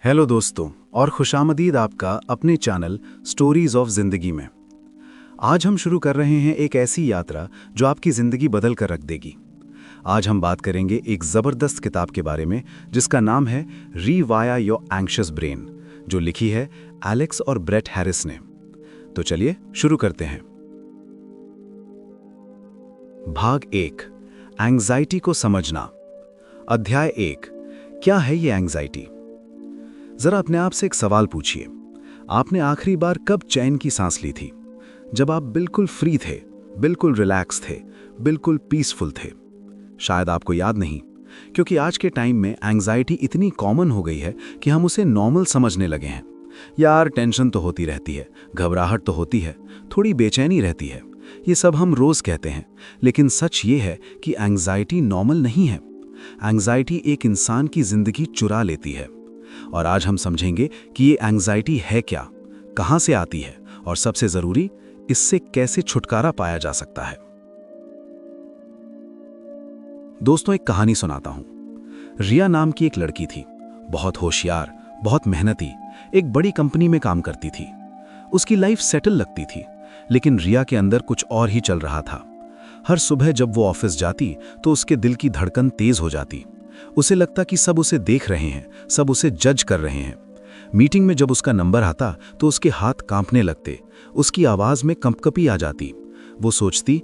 Hello दोस्तों और खुशामदीद आपका अपने चैनल स्टोरीज ऑफ जिंदगी में। आज हम शुरू कर रहे हैं एक ऐसी यात्रा जो आपकी ज़िंदगी बदल कर रख देगी। आज हम बात करेंगे एक ज़बरदस्त किताब के बारे में जिसका नाम है रीवायर योर एंग्शियस ब्रेन, जो लिखी है एलेक्स और ब्रेट हैरिस ने। तो चलिए शुरू करते हैं। भाग 1, एंग्जाइटी को समझना। अध्याय 1, क्या है ये एंग्जाइटी। जरा अपने आप से एक सवाल पूछिए, आपने आखिरी बार कब चैन की सांस ली थी? जब आप बिल्कुल फ्री थे, बिल्कुल रिलैक्स थे, बिल्कुल पीसफुल थे। शायद आपको याद नहीं, क्योंकि आज के टाइम में एंग्जाइटी इतनी कॉमन हो गई है कि हम उसे नॉर्मल समझने लगे हैं। यार टेंशन तो होती रहती है, घबराहट तो होती है, थोड़ी बेचैनी रहती है, ये सब हम रोज कहते हैं। लेकिन सच ये है कि एंग्जाइटी नॉर्मल नहीं है। एंग्जाइटी एक इंसान की जिंदगी चुरा लेती है। और आज हम समझेंगे कि ये एंग्जाइटी है क्या, कहां से आती है और सबसे जरूरी, इससे कैसे छुटकारा पाया जा सकता है। दोस्तों, एक कहानी सुनाता हूं। रिया नाम की एक लड़की थी, बहुत होशियार, बहुत मेहनती, एक बड़ी कंपनी में काम करती थी। उसकी लाइफ सेटल लगती थी, लेकिन रिया के अंदर कुछ और ही चल रहा था। हर सुबह जब वो ऑफिस जाती तो उसके दिल की धड़कन तेज हो जाती। उसे लगता कि सब उसे देख रहे हैं, सब उसे जज कर रहे हैं। मीटिंग में जब उसका नंबर आता तो उसके हाथ कांपने लगते, उसकी आवाज में कंपकपी आ जाती। वो सोचती,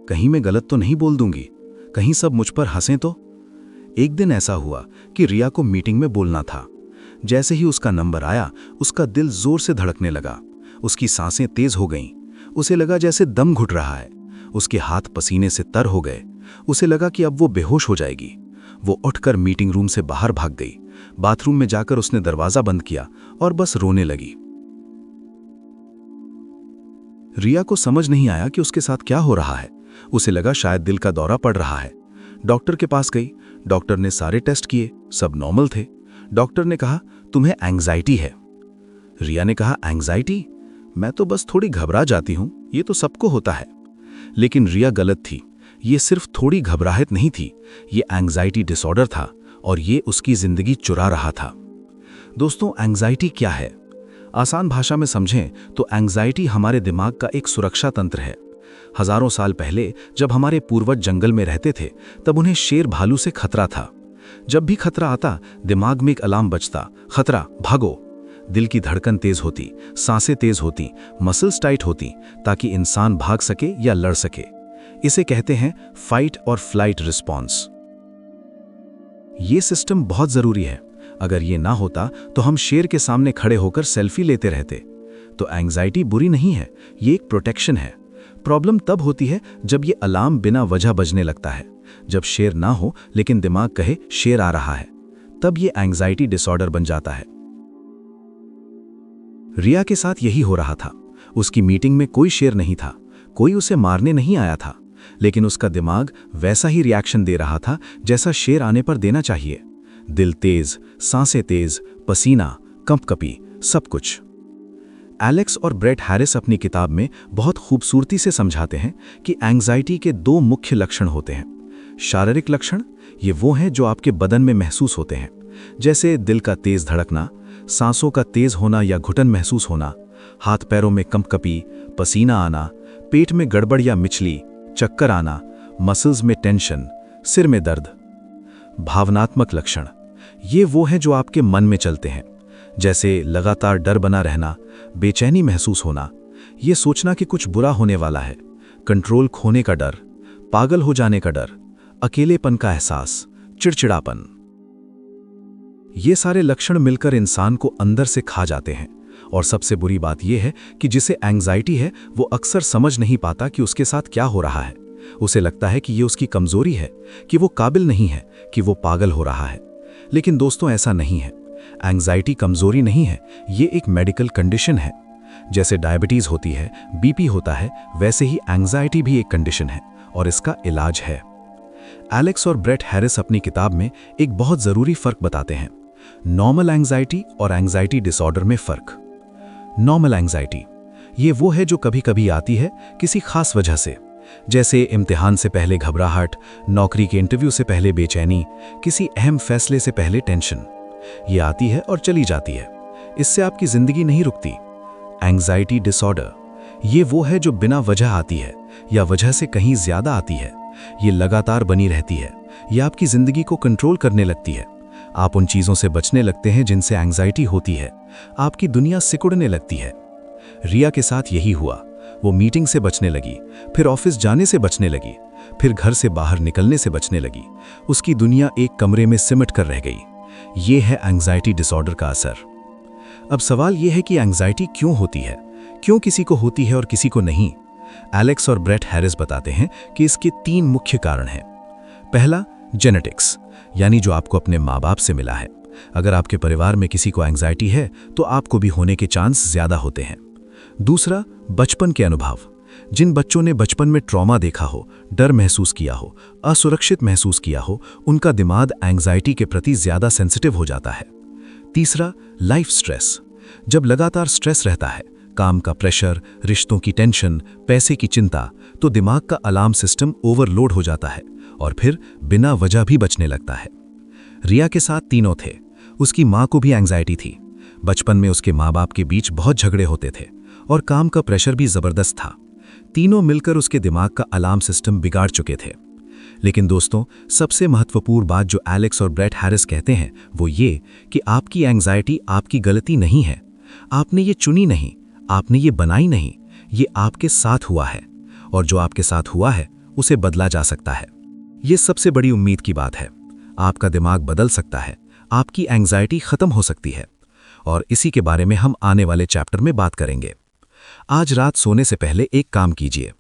कहीं मैं गलत तो नहीं बोल दूंगी, कहीं सब मुझ पर हंसें तो। एक दिन ऐसा हुआ कि रिया को मीटिंग में बोलना था। जैसे ही उसका नंबर आया, उसका दिल जोर से धड़कने लगा, उसकी सांसें तेज हो गईं। उसे लगा जैसे दम घुट रहा है, उसके हाथ पसीने से तर हो गए। उसे लगा कि अब वो बेहोश हो जाएगी। वो उठकर मीटिंग रूम से बाहर भाग गई। बाथरूम में जाकर उसने दरवाजा बंद किया और बस रोने लगी। रिया को समझ नहीं आया कि उसके साथ क्या हो रहा है। उसे लगा शायद दिल का दौरा पड़ रहा है। डॉक्टर के पास गई। डॉक्टर ने सारे टेस्ट किए, सब नॉर्मल थे। डॉक्टर ने कहा, तुम्हें एंग्जाइटी है। रिया ने कहा, एंग्जाइटी? मैं तो बस थोड़ी घबरा जाती हूं, ये तो सबको होता है। लेकिन रिया गलत थी। ये सिर्फ थोड़ी घबराहट नहीं थी, ये एंग्जाइटी डिसऑर्डर था और ये उसकी जिंदगी चुरा रहा था। दोस्तों, एंग्जाइटी क्या है? आसान भाषा में समझें तो एंग्जाइटी हमारे दिमाग का एक सुरक्षा तंत्र है। हजारों साल पहले जब हमारे पूर्वज जंगल में रहते थे, तब उन्हें शेर भालू से खतरा था। जब भी खतरा आता, दिमाग में एक अलार्म बजता, खतरा, भागो। दिल की धड़कन तेज होती, सांसें तेज होती, मसल्स टाइट होती, ताकि इंसान भाग सके या लड़ सके। इसे कहते हैं फाइट और फ्लाइट रिस्पॉन्स। ये सिस्टम बहुत जरूरी है। अगर ये ना होता तो हम शेर के सामने खड़े होकर सेल्फी लेते रहते। तो एंग्जाइटी बुरी नहीं है, ये एक प्रोटेक्शन है। प्रॉब्लम तब होती है जब ये अलार्म बिना वजह बजने लगता है, जब शेर ना हो लेकिन दिमाग कहे शेर आ रहा है, तब ये एंग्जाइटी डिसऑर्डर बन जाता है। रिया के साथ यही हो रहा था। उसकी मीटिंग में कोई शेर नहीं था, कोई उसे मारने नहीं आया था, लेकिन उसका दिमाग वैसा ही रिएक्शन दे रहा था जैसा शेर आने पर देना चाहिए। दिल तेज, सांसें तेज, पसीना, कंपकपी, सब कुछ। एलेक्स और ब्रेट हैरिस अपनी किताब में बहुत खूबसूरती से समझाते हैं कि एंग्जाइटी के दो मुख्य लक्षण होते हैं। शारीरिक लक्षण, ये वो हैं जो आपके बदन में महसूस होते हैं, जैसे दिल का तेज धड़कना, सांसों का तेज होना या घुटन महसूस होना, हाथ पैरों में कंपकपी, पसीना आना, पेट में गड़बड़ या मिचली, चक्कर आना, मसल्स में टेंशन, सिर में दर्द। भावनात्मक लक्षण, ये वो हैं जो आपके मन में चलते हैं, जैसे लगातार डर बना रहना, बेचैनी महसूस होना, ये सोचना कि कुछ बुरा होने वाला है, कंट्रोल खोने का डर, पागल हो जाने का डर, अकेलेपन का एहसास, चिड़चिड़ापन। ये सारे लक्षण मिलकर इंसान को अंदर से खा जाते हैं। और सबसे बुरी बात यह है कि जिसे एंग्जाइटी है वो अक्सर समझ नहीं पाता कि उसके साथ क्या हो रहा है। उसे लगता है कि ये उसकी कमजोरी है, कि वो काबिल नहीं है, कि वो पागल हो रहा है। लेकिन दोस्तों, ऐसा नहीं है। एंग्जाइटी कमजोरी नहीं है, ये एक मेडिकल कंडीशन है। जैसे डायबिटीज होती है, बीपी होता है, वैसे ही एंग्जाइटी भी एक कंडीशन है और इसका इलाज है। एलेक्स और ब्रेट हैरिस अपनी किताब में एक बहुत जरूरी फर्क बताते हैं, नॉर्मल एंग्जाइटी और एंग्जाइटी डिसऑर्डर में फर्क। नॉर्मल एंग्जाइटी, ये वो है जो कभी कभी आती है किसी खास वजह से, जैसे इम्तिहान से पहले घबराहट, नौकरी के इंटरव्यू से पहले बेचैनी, किसी अहम फैसले से पहले टेंशन। ये आती है और चली जाती है, इससे आपकी जिंदगी नहीं रुकती। एंग्जाइटी डिसऑर्डर, ये वो है जो बिना वजह आती है या वजह से कहीं ज्यादा आती है। ये लगातार बनी रहती है, ये आपकी जिंदगी को कंट्रोल करने लगती है। आप उन चीजों से बचने लगते हैं जिनसे एंग्जाइटी होती है, आपकी दुनिया सिकुड़ने लगती है। रिया के साथ यही हुआ। वो मीटिंग से बचने लगी, फिर ऑफिस जाने से बचने लगी, फिर घर से बाहर निकलने से बचने लगी। उसकी दुनिया एक कमरे में सिमट कर रह गई। ये है एंग्जाइटी डिसऑर्डर का असर। अब सवाल यह है कि एंग्जाइटी क्यों होती है, क्यों किसी को होती है और किसी को नहीं। एलेक्स और ब्रेट हैरिस बताते हैं कि इसके 3 मुख्य कारण हैं। पहला, जेनेटिक्स, यानी जो आपको अपने माँ बाप से मिला है। अगर आपके परिवार में किसी को एंग्जाइटी है तो आपको भी होने के चांस ज्यादा होते हैं। दूसरा, बचपन के अनुभव। जिन बच्चों ने बचपन में ट्रॉमा देखा हो, डर महसूस किया हो, असुरक्षित महसूस किया हो, उनका दिमाग एंग्जाइटी के प्रति ज्यादा सेंसिटिव हो जाता है। तीसरा, लाइफ स्ट्रेस। जब लगातार स्ट्रेस रहता है, काम का प्रेशर, रिश्तों की टेंशन, पैसे की चिंता, तो दिमाग का अलार्म सिस्टम ओवरलोड हो जाता है और फिर बिना वजह भी बचने लगता है। रिया के साथ तीनों थे। उसकी माँ को भी एंग्जाइटी थी। बचपन में उसके माँ बाप के बीच बहुत झगड़े होते थे और काम का प्रेशर भी जबरदस्त था। तीनों मिलकर उसके दिमाग का अलार्म सिस्टम बिगाड़ चुके थे। लेकिन दोस्तों, सबसे महत्वपूर्ण बात जो एलेक्स और ब्रेट हैरिस कहते हैं वो ये कि आपकी एंग्जाइटी आपकी गलती नहीं है। आपने ये चुनी नहीं, आपने ये बनाई नहीं, ये आपके साथ हुआ है और जो आपके साथ हुआ है उसे बदला जा सकता है। ये सबसे बड़ी उम्मीद की बात है। आपका दिमाग बदल सकता है, आपकी एंग्जाइटी खत्म हो सकती है और इसी के बारे में हम आने वाले चैप्टर में बात करेंगे। आज रात सोने से पहले एक काम कीजिए,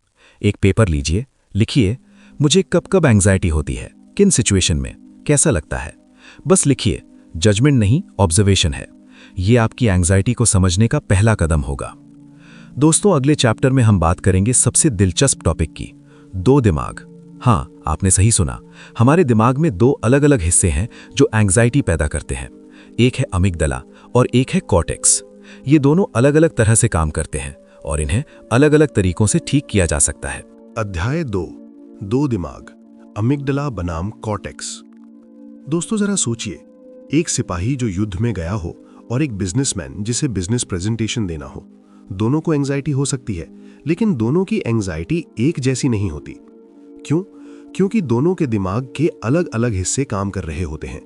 एक पेपर लीजिए, लिखिए मुझे कब कब एंग्जाइटी होती है, किन सिचुएशन में, कैसा लगता है। बस लिखिए, जजमेंट नहीं, ऑब्जर्वेशन है। ये आपकी एंग्जाइटी को समझने का पहला कदम होगा। दोस्तों, अगले चैप्टर में हम बात करेंगे सबसे दिलचस्प टॉपिक की, 2 दिमाग। हाँ, आपने सही सुना, हमारे दिमाग में 2 अलग अलग हिस्से हैं जो एंग्जाइटी पैदा करते हैं। एक है अमिगडाला और एक है कॉर्टेक्स। ये दोनों अलग अलग तरह से काम करते हैं और इन्हें अलग अलग तरीकों से ठीक किया जा सकता है। अध्याय 2 दिमाग, अमिगडाला बनाम कॉर्टेक्स। दोस्तों, जरा सोचिए, एक सिपाही जो युद्ध में गया हो और एक बिजनेसमैन जिसे बिजनेस प्रेजेंटेशन देना हो। दोनों को एंग्जाइटी हो सकती है, लेकिन दोनों की एंग्जाइटी एक जैसी नहीं होती। क्यों? क्योंकि दोनों के दिमाग के अलग अलग हिस्से काम कर रहे होते हैं।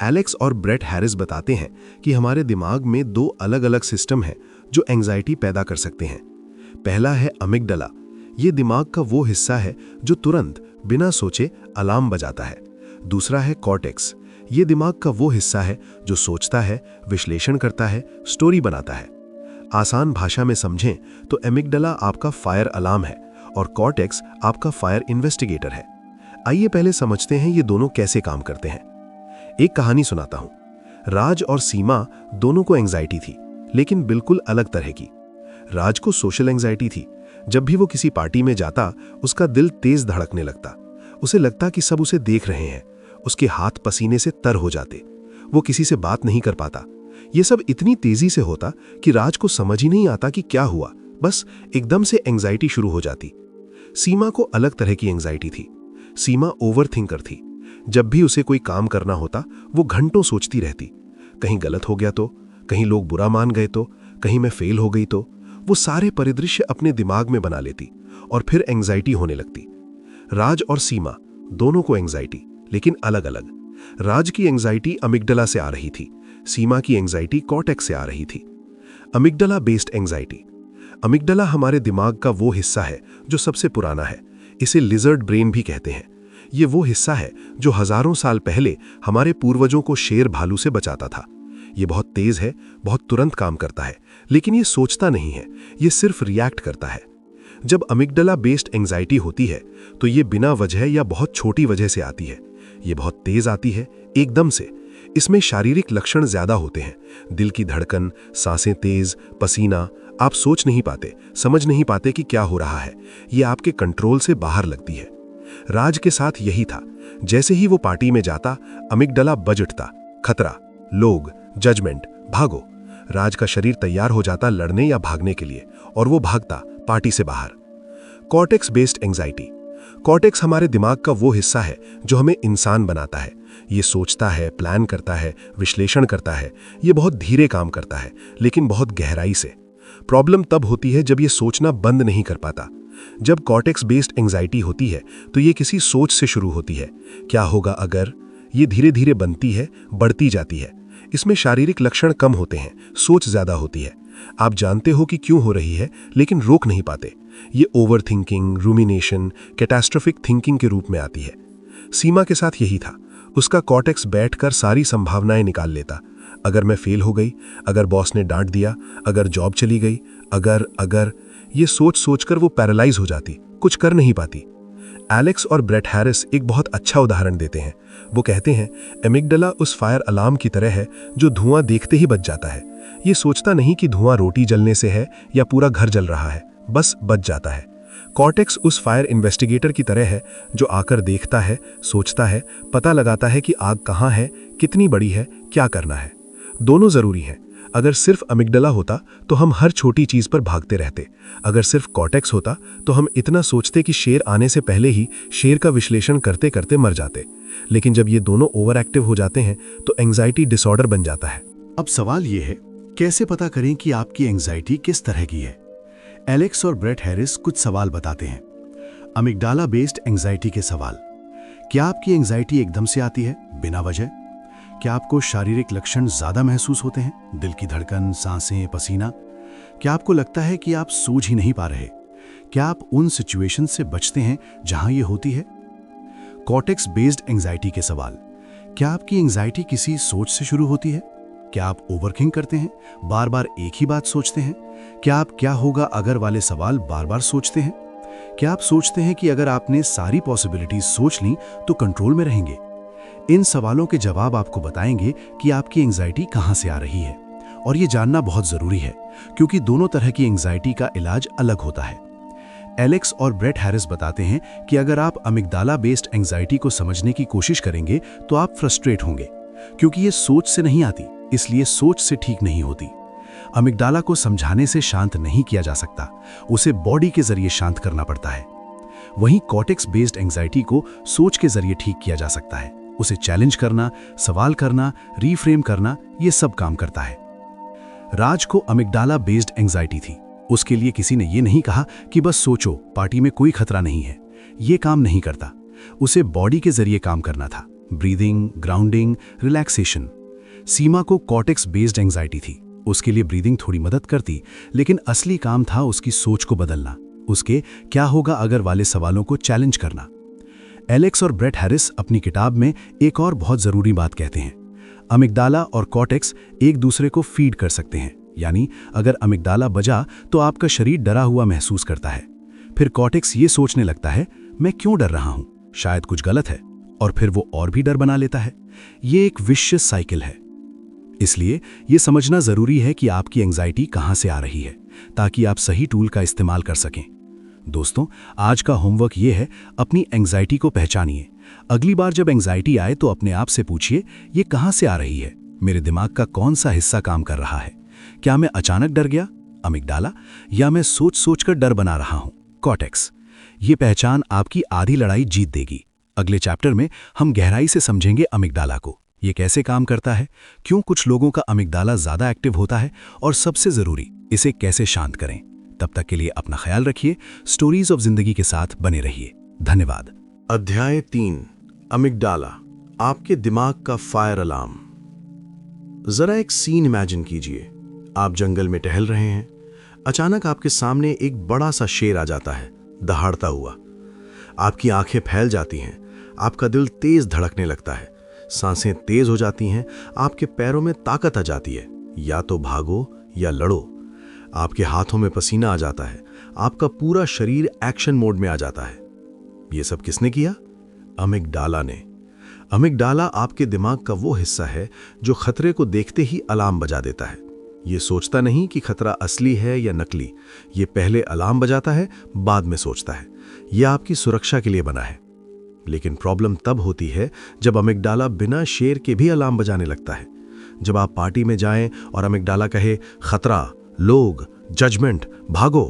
एलेक्स और ब्रेट हैरिस बताते हैं कि हमारे दिमाग में 2 अलग अलग सिस्टम हैं जो एंग्जाइटी पैदा कर सकते हैं। पहला है अमिगडाला। ये दिमाग का वो हिस्सा है जो तुरंत बिना सोचे अलार्म बजाता है। दूसरा है कॉर्टेक्स। ये दिमाग का वो हिस्सा है जो सोचता है, विश्लेषण करता है, स्टोरी बनाता है। आसान भाषा में समझें तो अमिगडाला आपका फायर अलार्म है और कॉर्टेक्स आपका फायर इन्वेस्टिगेटर है। आइए पहले समझते हैं ये दोनों कैसे काम करते हैं। एक कहानी सुनाता हूं। राज और सीमा दोनों को एंग्जाइटी थी, लेकिन बिल्कुल अलग तरह की। राज को सोशल एंग्जाइटी थी। जब भी वो किसी पार्टी में जाता, उसका दिल तेज धड़कने लगता। उसे लगता कि सब उसे देख रहे हैं। उसके हाथ पसीने से तर हो जाते। वो किसी से बात नहीं कर पाता। ये सब इतनी तेजी से होता कि राज को समझ ही नहीं आता कि क्या हुआ। बस एकदम से एंग्जाइटी शुरू हो जाती। सीमा को अलग तरह की एंग्जाइटी थी। सीमा ओवरथिंकर थी। जब भी उसे कोई काम करना होता, वो घंटों सोचती रहती। कहीं गलत हो गया तो, कहीं लोग बुरा मान गए तो, कहीं मैं फेल हो गई तो। वो सारे परिदृश्य अपने दिमाग में बना लेती और फिर एंग्जाइटी होने लगती। राज और सीमा दोनों को एंग्जाइटी, लेकिन अलग अलग। राज की एंग्जाइटी अमिगडाला से आ रही थी, सीमा की एंग्जाइटी कॉर्टेक्स से आ रही थी। Amygdala based anxiety. अमिगडाला हमारे दिमाग का वो हिस्सा है जो सबसे पुराना है। इसे लिजर्ड ब्रेन भी कहते हैं। ये वो हिस्सा है जो हजारों साल पहले हमारे पूर्वजों को शेर भालू से बचाता था। ये बहुत तेज है, बहुत तुरंत काम करता है, लेकिन ये सोचता नहीं है, ये सिर्फ रिएक्ट करता है। जब अमिगडाला बेस्ड एंग्जाइटी होती है तो ये बिना वजह या बहुत छोटी वजह से आती है। ये बहुत तेज आती है, एकदम से। इसमें शारीरिक लक्षण ज्यादा होते हैं। दिल की धड़कन, सांसें तेज, पसीना। आप सोच नहीं पाते, समझ नहीं पाते कि क्या हो रहा है। ये आपके कंट्रोल से बाहर लगती है। राज के साथ यही था। जैसे ही वो पार्टी में जाता, अमिगडाला बज उठता। खतरा, लोग, जजमेंट, भागो। राज का शरीर तैयार हो जाता लड़ने या भागने के लिए, और वो भागता पार्टी से बाहर। Cortex based anxiety. कॉर्टेक्स हमारे दिमाग का वो हिस्सा है जो हमें इंसान बनाता है, ये सोचता है, प्लान करता है, विश्लेषण करता है। ये बहुत धीरे काम करता है, लेकिन बहुत गहराई से। प्रॉब्लम तब होती है जब ये सोचना बंद नहीं कर पाता। जब कॉर्टेक्स बेस्ड एंजाइटी होती है तो ये किसी सोच से शुरू होती है। क्या होगा अगर? ये धीरे धीरे बनती है, बढ़ती जाती है। इसमें शारीरिक लक्षण कम होते हैं, सोच ज्यादा होती है। आप जानते हो कि क्यों हो रही है, लेकिन रोक नहीं पाते। ये over thinking, rumination, catastrophic thinking के रूप में आती है। सीमा के साथ यही था। उसका कॉर्टेक्स बैठकर सारी संभावनाएं निकाल लेता। अगर मैं फेल हो गई, अगर बॉस ने डांट दिया, अगर जॉब चली गई, अगर ये सोच सोचकर वो पैरालाइज हो जाती, कुछ कर नहीं पाती। एलेक्स और ब्रेट हैरिस एक बहुत अच्छा उदाहरण देते हैं। वो कहते हैं, एमिगडाला उस फायर अलार्म की तरह है जो धुआं देखते ही बच जाता है। ये सोचता नहीं कि धुआं रोटी जलने से है या पूरा घर जल रहा है, बस बच जाता है। कॉर्टेक्स उस फायर इन्वेस्टिगेटर की तरह है जो आकर देखता है, सोचता है, पता लगाता है कि आग कहाँ है, कितनी बड़ी है, क्या करना है। दोनों जरूरी हैं। अगर सिर्फ अमिगडाला होता तो हम हर छोटी चीज पर भागते रहते। अगर सिर्फ कॉर्टेक्स होता तो हम इतना सोचते कि शेर आने से पहले ही शेर का विश्लेषण करते करते मर जाते। लेकिन जब ये दोनों ओवर एक्टिव हो जाते हैं तो एंजाइटी डिसऑर्डर बन जाता है। अब सवाल ये है, कैसे पता करें कि आपकी एंजाइटी किस तरह की है? एलेक्स और ब्रेट हैरिस कुछ सवाल बताते हैं। अमिगडाला बेस्ड एंजाइटी के सवाल। क्या आपकी एंजाइटी एकदम से आती है, बिना वजह? क्या आपको शारीरिक लक्षण ज्यादा महसूस होते हैं, दिल की धड़कन, सांसें, पसीना? क्या आपको लगता है कि आप सूझ ही नहीं पा रहे? क्या आप उन सिचुएशन से बचते हैं जहां ये होती है? कॉर्टेक्स बेस्ड एंजाइटी के सवाल। क्या आपकी एंजाइटी किसी सोच से शुरू होती है? क्या आप ओवरथिंक करते हैं, बार बार एक ही बात सोचते हैं? क्या आप क्या होगा अगर वाले सवाल बार बार सोचते हैं? क्या आप सोचते हैं कि अगर आपने सारी पॉसिबिलिटीज सोच ली तो कंट्रोल में रहेंगे? इन सवालों के जवाब आपको बताएंगे कि आपकी एंजाइटी कहां से आ रही है। और ये जानना बहुत जरूरी है क्योंकि दोनों तरह की एंजाइटी का इलाज अलग होता है। एलेक्स और ब्रेट हैरिस बताते हैं कि अगर आप अमिगडाला बेस्ड एंजाइटी को समझने की कोशिश करेंगे तो आप फ्रस्ट्रेट होंगे, क्योंकि ये सोच से नहीं आती, इसलिए सोच से ठीक नहीं होती। अमिगडाला को समझाने से शांत नहीं किया जा सकता, उसे बॉडी के जरिए शांत करना पड़ता है। वहीं कॉर्टेक्स बेस्ड एंजाइटी को सोच के जरिए ठीक किया जा सकता है। उसे चैलेंज करना, सवाल करना, रीफ्रेम करना, ये सब काम करता है। राज को अमिगडाला बेस्ड एंजाइटी थी। उसके लिए किसी ने ये नहीं कहा कि बस सोचो, पार्टी में कोई खतरा नहीं है। ये काम नहीं करता। उसे बॉडी के जरिए काम करना था। Breathing, grounding, relaxation. सीमा को कॉर्टेक्स बेस्ड एंजाइटी थी। उसके लिए ब्रीदिंग थोड़ी मदद करती, लेकिन असली काम था उसकी सोच को बदलना, उसके क्या होगा अगर वाले सवालों को चैलेंज करना। एलेक्स और ब्रेट हैरिस अपनी किताब में एक और बहुत जरूरी बात कहते हैं। अमिगडाला और कॉर्टेक्स एक दूसरे को फीड कर सकते हैं, यानी अगर अमिगडाला बजा तो आपका शरीर डरा हुआ महसूस करता है। फिर कॉर्टेक्स ये सोचने लगता है, मैं क्यों डर रहा हूं, शायद कुछ गलत है, और फिर वो और भी डर बना लेता है। ये एक विशियस साइकिल है। इसलिए ये समझना जरूरी है कि आपकी एंजाइटी कहां से आ रही है, ताकि आप सही टूल का इस्तेमाल कर सकें। दोस्तों, आज का होमवर्क ये है, अपनी एंजाइटी को पहचानिए। अगली बार जब एंजाइटी आए तो अपने आप से पूछिए, ये कहां से आ रही है? मेरे दिमाग का कौन सा हिस्सा काम कर रहा है? क्या मैं अचानक डर गया, अमिगडाला, या मैं सोच सोचकर डर बना रहा हूं, कॉर्टेक्स? ये पहचान आपकी आधी लड़ाई जीत देगी। अगले चैप्टर में हम गहराई से समझेंगे अमिगडाला को, ये कैसे काम करता है, क्यों कुछ लोगों का अमिगडाला ज्यादा एक्टिव होता है, और सबसे जरूरी, इसे कैसे शांत करें। तब तक के लिए अपना ख्याल रखिए। स्टोरीज ऑफ जिंदगी के साथ बने रहिए। धन्यवाद। अध्याय 3, अमिगडाला, आपके दिमाग का फायर अलार्म। जरा एक सीन इमेजिन कीजिए। आप जंगल में टहल रहे हैं। अचानक आपके सामने एक बड़ा सा शेर आ जाता है, दहाड़ता हुआ। आपकी आंखें फैल जाती हैं, आपका दिल तेज धड़कने लगता है, सांसें तेज हो जाती हैं, आपके पैरों में ताकत आ जाती है। या तो भागो या लड़ो। आपके हाथों में पसीना आ जाता है, आपका पूरा शरीर एक्शन मोड में आ जाता है। यह सब किसने किया? अमिगडाला ने। अमिगडाला आपके दिमाग का वो हिस्सा है जो खतरे को देखते ही अलार्म बजा देता है। यह सोचता नहीं कि खतरा असली है या नकली। यह पहले अलार्म बजाता है, बाद में सोचता है। यह आपकी सुरक्षा के लिए बना है। लेकिन प्रॉब्लम तब होती है जब अमिगडाला बिना शेर के भी अलार्म बजाने लगता है। जब आप पार्टी में जाएं और अमिगडाला कहे, खतरा, लोग, जजमेंट, भागो।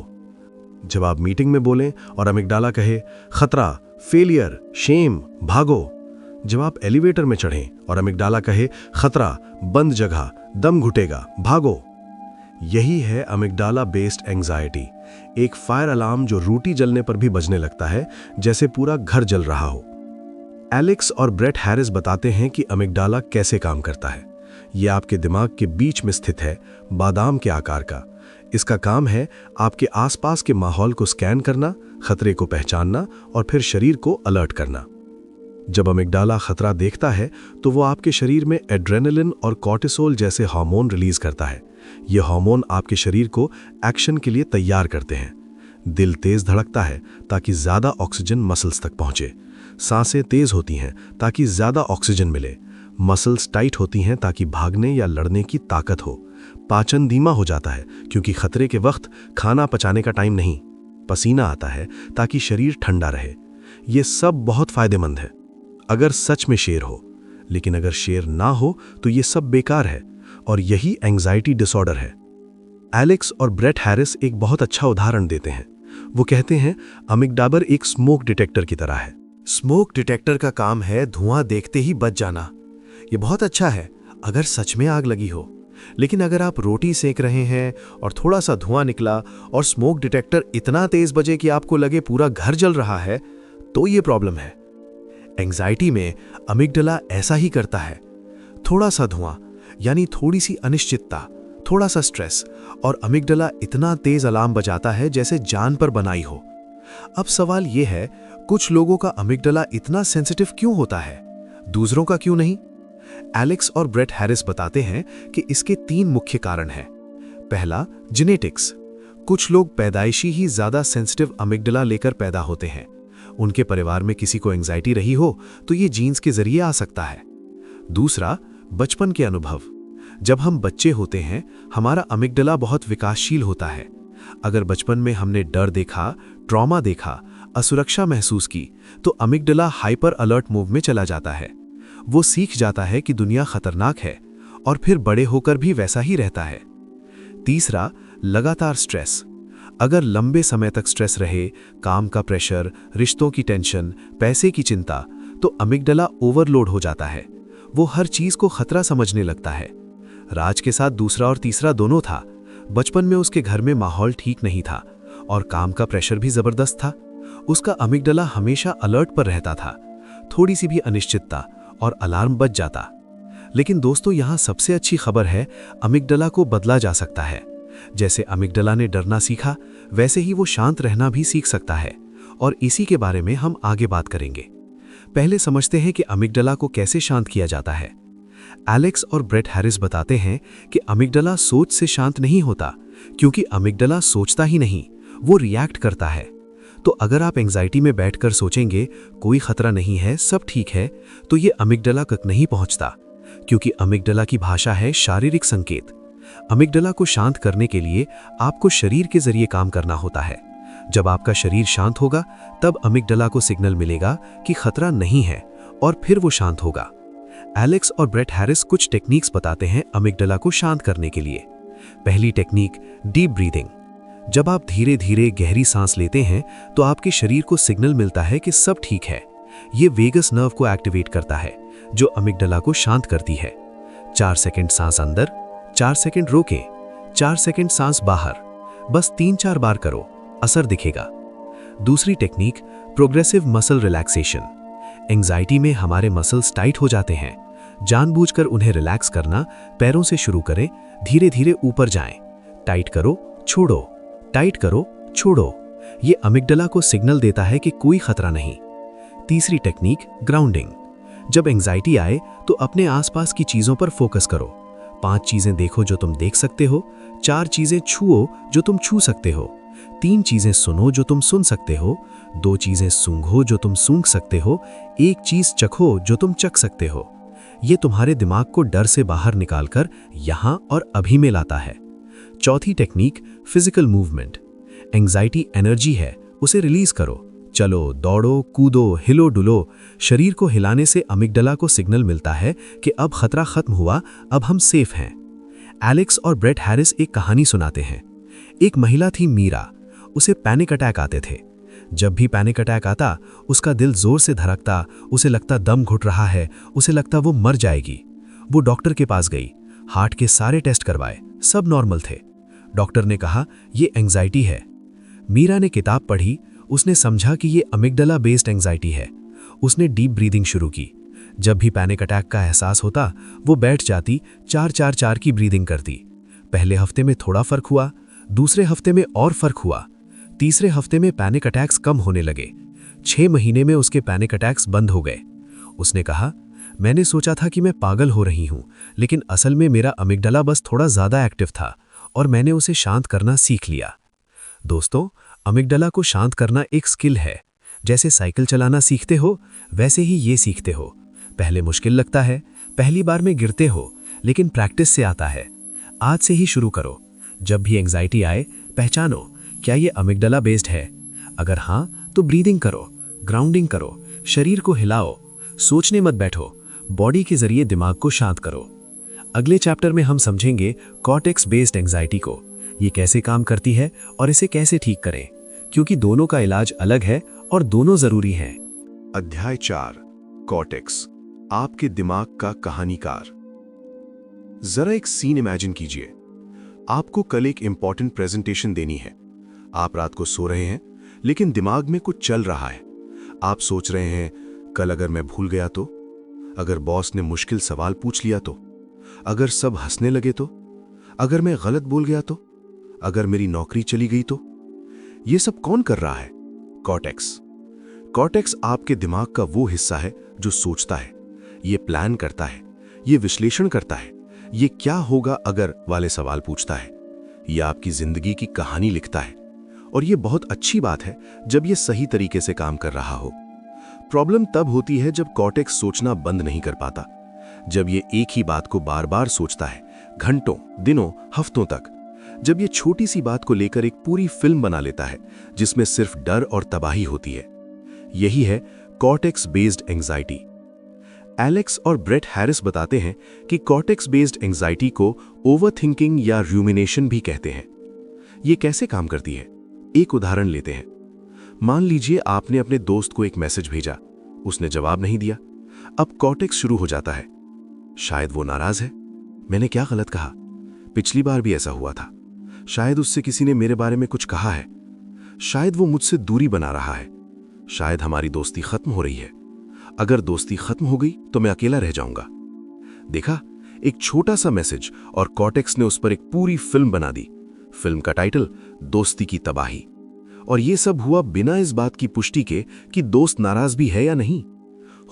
जब आप मीटिंग में बोलें और अमिगडाला कहे, खतरा, फेलियर, शेम, भागो। जब आप एलिवेटर में चढ़ें और अमिगडाला कहे खतरा, बंद जगह, दम घुटेगा, भागो। यही है अमिगडाला बेस्ड एंजाइटी, एक फायर अलार्म जो रोटी जलने पर भी बजने लगता है जैसे पूरा घर जल रहा हो। एलेक्स और ब्रेट हैरिस बताते हैं कि अमिगडाला कैसे काम करता है। यह आपके दिमाग के बीच में स्थित है, बादाम के आकार का। इसका काम है आपके आसपास के माहौल को स्कैन करना, खतरे को पहचानना और फिर शरीर को अलर्ट करना। जब अमिगडाला खतरा देखता है तो वो आपके शरीर में एड्रेनलिन और कॉर्टिसोल जैसे हार्मोन रिलीज करता है। ये हार्मोन आपके शरीर को एक्शन के लिए तैयार करते हैं। दिल तेज धड़कता है ताकि ज्यादा ऑक्सीजन मसल्स तक पहुंचे। सांसें तेज होती हैं ताकि ज्यादा ऑक्सीजन मिले। मसल्स टाइट होती हैं ताकि भागने या लड़ने की ताकत हो। पाचन धीमा हो जाता है क्योंकि खतरे के वक्त खाना पचाने का टाइम नहीं। पसीना आता है ताकि शरीर ठंडा रहे। ये सब बहुत फायदेमंद है अगर सच में शेर हो, लेकिन अगर शेर ना हो तो ये सब बेकार है और यही एंजाइटी डिसऑर्डर है। एलेक्स और ब्रेट हैरिस एक बहुत अच्छा उदाहरण देते हैं। वो कहते हैं अमिगडाला एक स्मोक डिटेक्टर की तरह है। स्मोक डिटेक्टर का काम है धुआं देखते ही बच जाना। ये बहुत अच्छा है अगर सच में आग लगी हो, लेकिन अगर आप रोटी सेक रहे हैं और थोड़ा सा धुआं निकला और स्मोक डिटेक्टर इतना तेज बजे कि आपको लगे पूरा घर जल रहा है, तो ये प्रॉब्लम है। एंजाइटी में अमिगडाला ऐसा ही करता है। थोड़ा सा धुआं यानी थोड़ी सी अनिश्चितता, थोड़ा सा स्ट्रेस और अमिगडाला इतना तेज अलार्म बजाता है जैसे जान पर बनाई हो। अब सवाल यह है, कुछ लोगों का अमिगडाला इतना सेंसिटिव क्यों होता है, दूसरों का क्यों नहीं? एलेक्स और ब्रेट हैरिस बताते हैं कि इसके 3 मुख्य कारण हैं। पहला, जेनेटिक्स। कुछ लोग पैदाइशी ही ज्यादा सेंसिटिव अमिगडाला लेकर पैदा होते हैं। उनके परिवार में किसी को एंजाइटी रही हो तो ये जीन्स के जरिए आ सकता है। दूसरा, बचपन के अनुभव। जब हम बच्चे होते हैं हमारा अमिगडाला बहुत विकासशील होता है। अगर बचपन में हमने डर देखा, ट्रॉमा देखा, असुरक्षा महसूस की, तो अमिगडाला हाइपर अलर्ट मूव में चला जाता है। वो सीख जाता है कि दुनिया खतरनाक है और फिर बड़े होकर भी वैसा ही रहता है। तीसरा, लगातार स्ट्रेस। अगर लंबे समय तक स्ट्रेस रहे, काम का प्रेशर, रिश्तों की टेंशन, पैसे की चिंता, तो अमिगडाला ओवरलोड हो जाता है। वो हर चीज को खतरा समझने लगता है। राज के साथ दूसरा और तीसरा दोनों था। बचपन में उसके घर में माहौल ठीक नहीं था और काम का प्रेशर भी जबरदस्त था। उसका अमिगडाला हमेशा अलर्ट पर रहता था। थोड़ी सी भी अनिश्चितता और अलार्म बज जाता। लेकिन दोस्तों, यहाँ सबसे अच्छी खबर है, अमिगडाला को बदला जा सकता है। जैसे अमिगडाला ने डरना सीखा, वैसे ही वो शांत रहना भी सीख सकता है, और इसी के बारे में हम आगे बात करेंगे। पहले समझते हैं कि अमिगडाला को कैसे शांत किया जाता है। एलेक्स और ब्रेट हैरिस बताते हैं कि अमिगडाला सोच से शांत नहीं होता, क्योंकि अमिगडाला सोचता ही नहीं, वो रिएक्ट करता है। तो अगर आप एंजाइटी में बैठकर सोचेंगे कोई खतरा नहीं है, सब ठीक है, तो ये अमिगडाला तक नहीं पहुंचता, क्योंकि अमिगडाला की भाषा है शारीरिक संकेत। अमिगडाला को शांत करने के लिए आपको शरीर के जरिए काम करना होता है। जब आपका शरीर शांत होगा तब अमिगडाला को सिग्नल मिलेगा कि खतरा नहीं है और फिर वो शांत होगा। एलेक्स और ब्रेट हैरिस कुछ टेक्निक्स बताते हैं अमिगडाला को शांत करने के लिए। पहली टेक्निक, डीप ब्रीदिंग। जब आप धीरे धीरे गहरी सांस लेते हैं तो आपके शरीर को सिग्नल मिलता है कि सब ठीक है। ये वेगस नर्व को एक्टिवेट करता है जो अमिगडाला को शांत करती है। 4 सेकंड सांस अंदर, 4 सेकंड रोकें, 4 सेकंड सांस बाहर। बस 3-4 बार करो, असर दिखेगा। दूसरी technique, progressive muscle relaxation. Anxiety में हमारे मसल्स टाइट हो जाते हैं। जानबूझकर उन्हें रिलैक्स करना, पैरों से शुरू करें, धीरे धीरे ऊपर जाएं। टाइट करो, छोड़ो, टाइट करो, छोड़ो। ये अमिगडाला को सिग्नल देता है कि कोई खतरा नहीं। तीसरी टेक्निक, ग्राउंडिंग। जब एंजाइटी आए तो अपने आसपास की चीजों पर फोकस करो। 5 चीजें देखो जो तुम देख सकते हो, 4 चीजें छुओ जो तुम छू सकते हो, 3 चीजें सुनो जो तुम सुन सकते हो, 2 चीजें सूंघो जो तुम सूंघ सकते हो, 1 चीज चखो जो तुम चख सकते हो। ये तुम्हारे दिमाग को डर से बाहर निकालकर यहां और अभी में लाता है। चौथी technique, physical movement. Anxiety energy है, उसे रिलीज करो। चलो, दौड़ो, कूदो, हिलो डुलो। शरीर को हिलाने से अमिगडाला को सिग्नल मिलता है कि अब खतरा खत्म हुआ, अब हम सेफ हैं। एलेक्स और ब्रेट हैरिस एक कहानी सुनाते हैं। एक महिला थी मीरा, उसे पैनिक अटैक आते थे। जब भी पैनिक अटैक आता उसका दिल जोर से धड़कता, उसे लगता दम घुट रहा है, उसे लगता वो मर जाएगी। वो डॉक्टर के पास गई, हार्ट के सारे टेस्ट करवाए, सब नॉर्मल थे। डॉक्टर ने कहा ये एंजाइटी है। मीरा ने किताब पढ़ी, उसने समझा कि ये अमिगडाला बेस्ड एंजाइटी है। उसने डीप ब्रीदिंग शुरू की। जब भी पैनिक अटैक का एहसास होता वो बैठ जाती, 4-4-4 की ब्रीदिंग करती। पहले हफ्ते में थोड़ा फर्क हुआ, दूसरे हफ्ते में और फर्क हुआ, तीसरे हफ्ते में पैनिक अटैक्स कम होने लगे। 6 महीने में उसके पैनिक अटैक्स बंद हो गए। उसने कहा मैंने सोचा था कि मैं पागल हो रही हूं, लेकिन असल में मेरा अमिगडाला बस थोड़ा ज्यादा एक्टिव था और मैंने उसे शांत करना सीख लिया। दोस्तों, अमिगडाला को शांत करना एक स्किल है। जैसे साइकिल चलाना सीखते हो वैसे ही ये सीखते हो। पहले मुश्किल लगता है, पहली बार में गिरते हो, लेकिन प्रैक्टिस से आता है। आज से ही शुरू करो। जब भी एंजाइटी आए पहचानो क्या ये अमिगडाला बेस्ड है। अगर हाँ तो ब्रीदिंग करो, ग्राउंडिंग करो, शरीर को हिलाओ, सोचने मत बैठो, बॉडी के जरिए दिमाग को शांत करो। अगले चैप्टर में हम समझेंगे कॉर्टेक्स बेस्ड एंजाइटी को, ये कैसे काम करती है और इसे कैसे ठीक करें, क्योंकि दोनों का इलाज अलग है और दोनों जरूरी हैं। अध्याय 4, कॉर्टेक्स, आपके दिमाग का कहानीकार। जरा एक सीन इमेजिन कीजिए। आपको कल एक इंपॉर्टेंट प्रेजेंटेशन देनी है। आप रात को सो रहे हैं, लेकिन दिमाग में कुछ चल रहा है। आप सोच रहे हैं कल अगर मैं भूल गया तो, अगर बॉस ने मुश्किल सवाल पूछ लिया तो, अगर सब हंसने लगे तो, अगर मैं गलत बोल गया तो, अगर मेरी नौकरी चली गई तो। यह सब कौन कर रहा है? कॉर्टेक्स। कॉर्टेक्स आपके दिमाग का वो हिस्सा है जो सोचता है, ये प्लान करता है, ये विश्लेषण करता है, ये क्या होगा अगर वाले सवाल पूछता है, ये आपकी जिंदगी की कहानी लिखता है। और ये बहुत अच्छी बात है जब ये सही तरीके से काम कर रहा हो। प्रॉब्लम तब होती है जब कॉर्टेक्स सोचना बंद नहीं कर पाता, जब ये एक ही बात को बार बार सोचता है, घंटों, दिनों, हफ्तों तक। जब ये छोटी सी बात को लेकर एक पूरी फिल्म बना लेता है जिसमें सिर्फ डर और तबाही होती है। यही है कॉर्टेक्स बेस्ड एंजाइटी। एलेक्स और ब्रेट हैरिस बताते हैं कि कॉर्टेक्स बेस्ड एंजाइटी को ओवरथिंकिंग या रूमिनेशन भी कहते हैं। ये कैसे काम करती है? एक उदाहरण लेते हैं। मान लीजिए आपने अपने दोस्त को एक मैसेज भेजा, उसने जवाब नहीं दिया। अब कॉर्टेक्स शुरू हो जाता है। शायद वो नाराज है, मैंने क्या गलत कहा, पिछली बार भी ऐसा हुआ था, शायद उससे किसी ने मेरे बारे में कुछ कहा है, शायद वो मुझसे दूरी बना रहा है, शायद हमारी दोस्ती खत्म हो रही है। अगर दोस्ती खत्म हो गई तो मैं अकेला रह जाऊंगा। देखा, एक छोटा सा मैसेज और कॉर्टेक्स ने उस पर एक पूरी फिल्म बना दी। फिल्म का टाइटल दोस्ती की तबाही। और ये सब हुआ बिना इस बात की पुष्टि के कि दोस्त नाराज भी है या नहीं।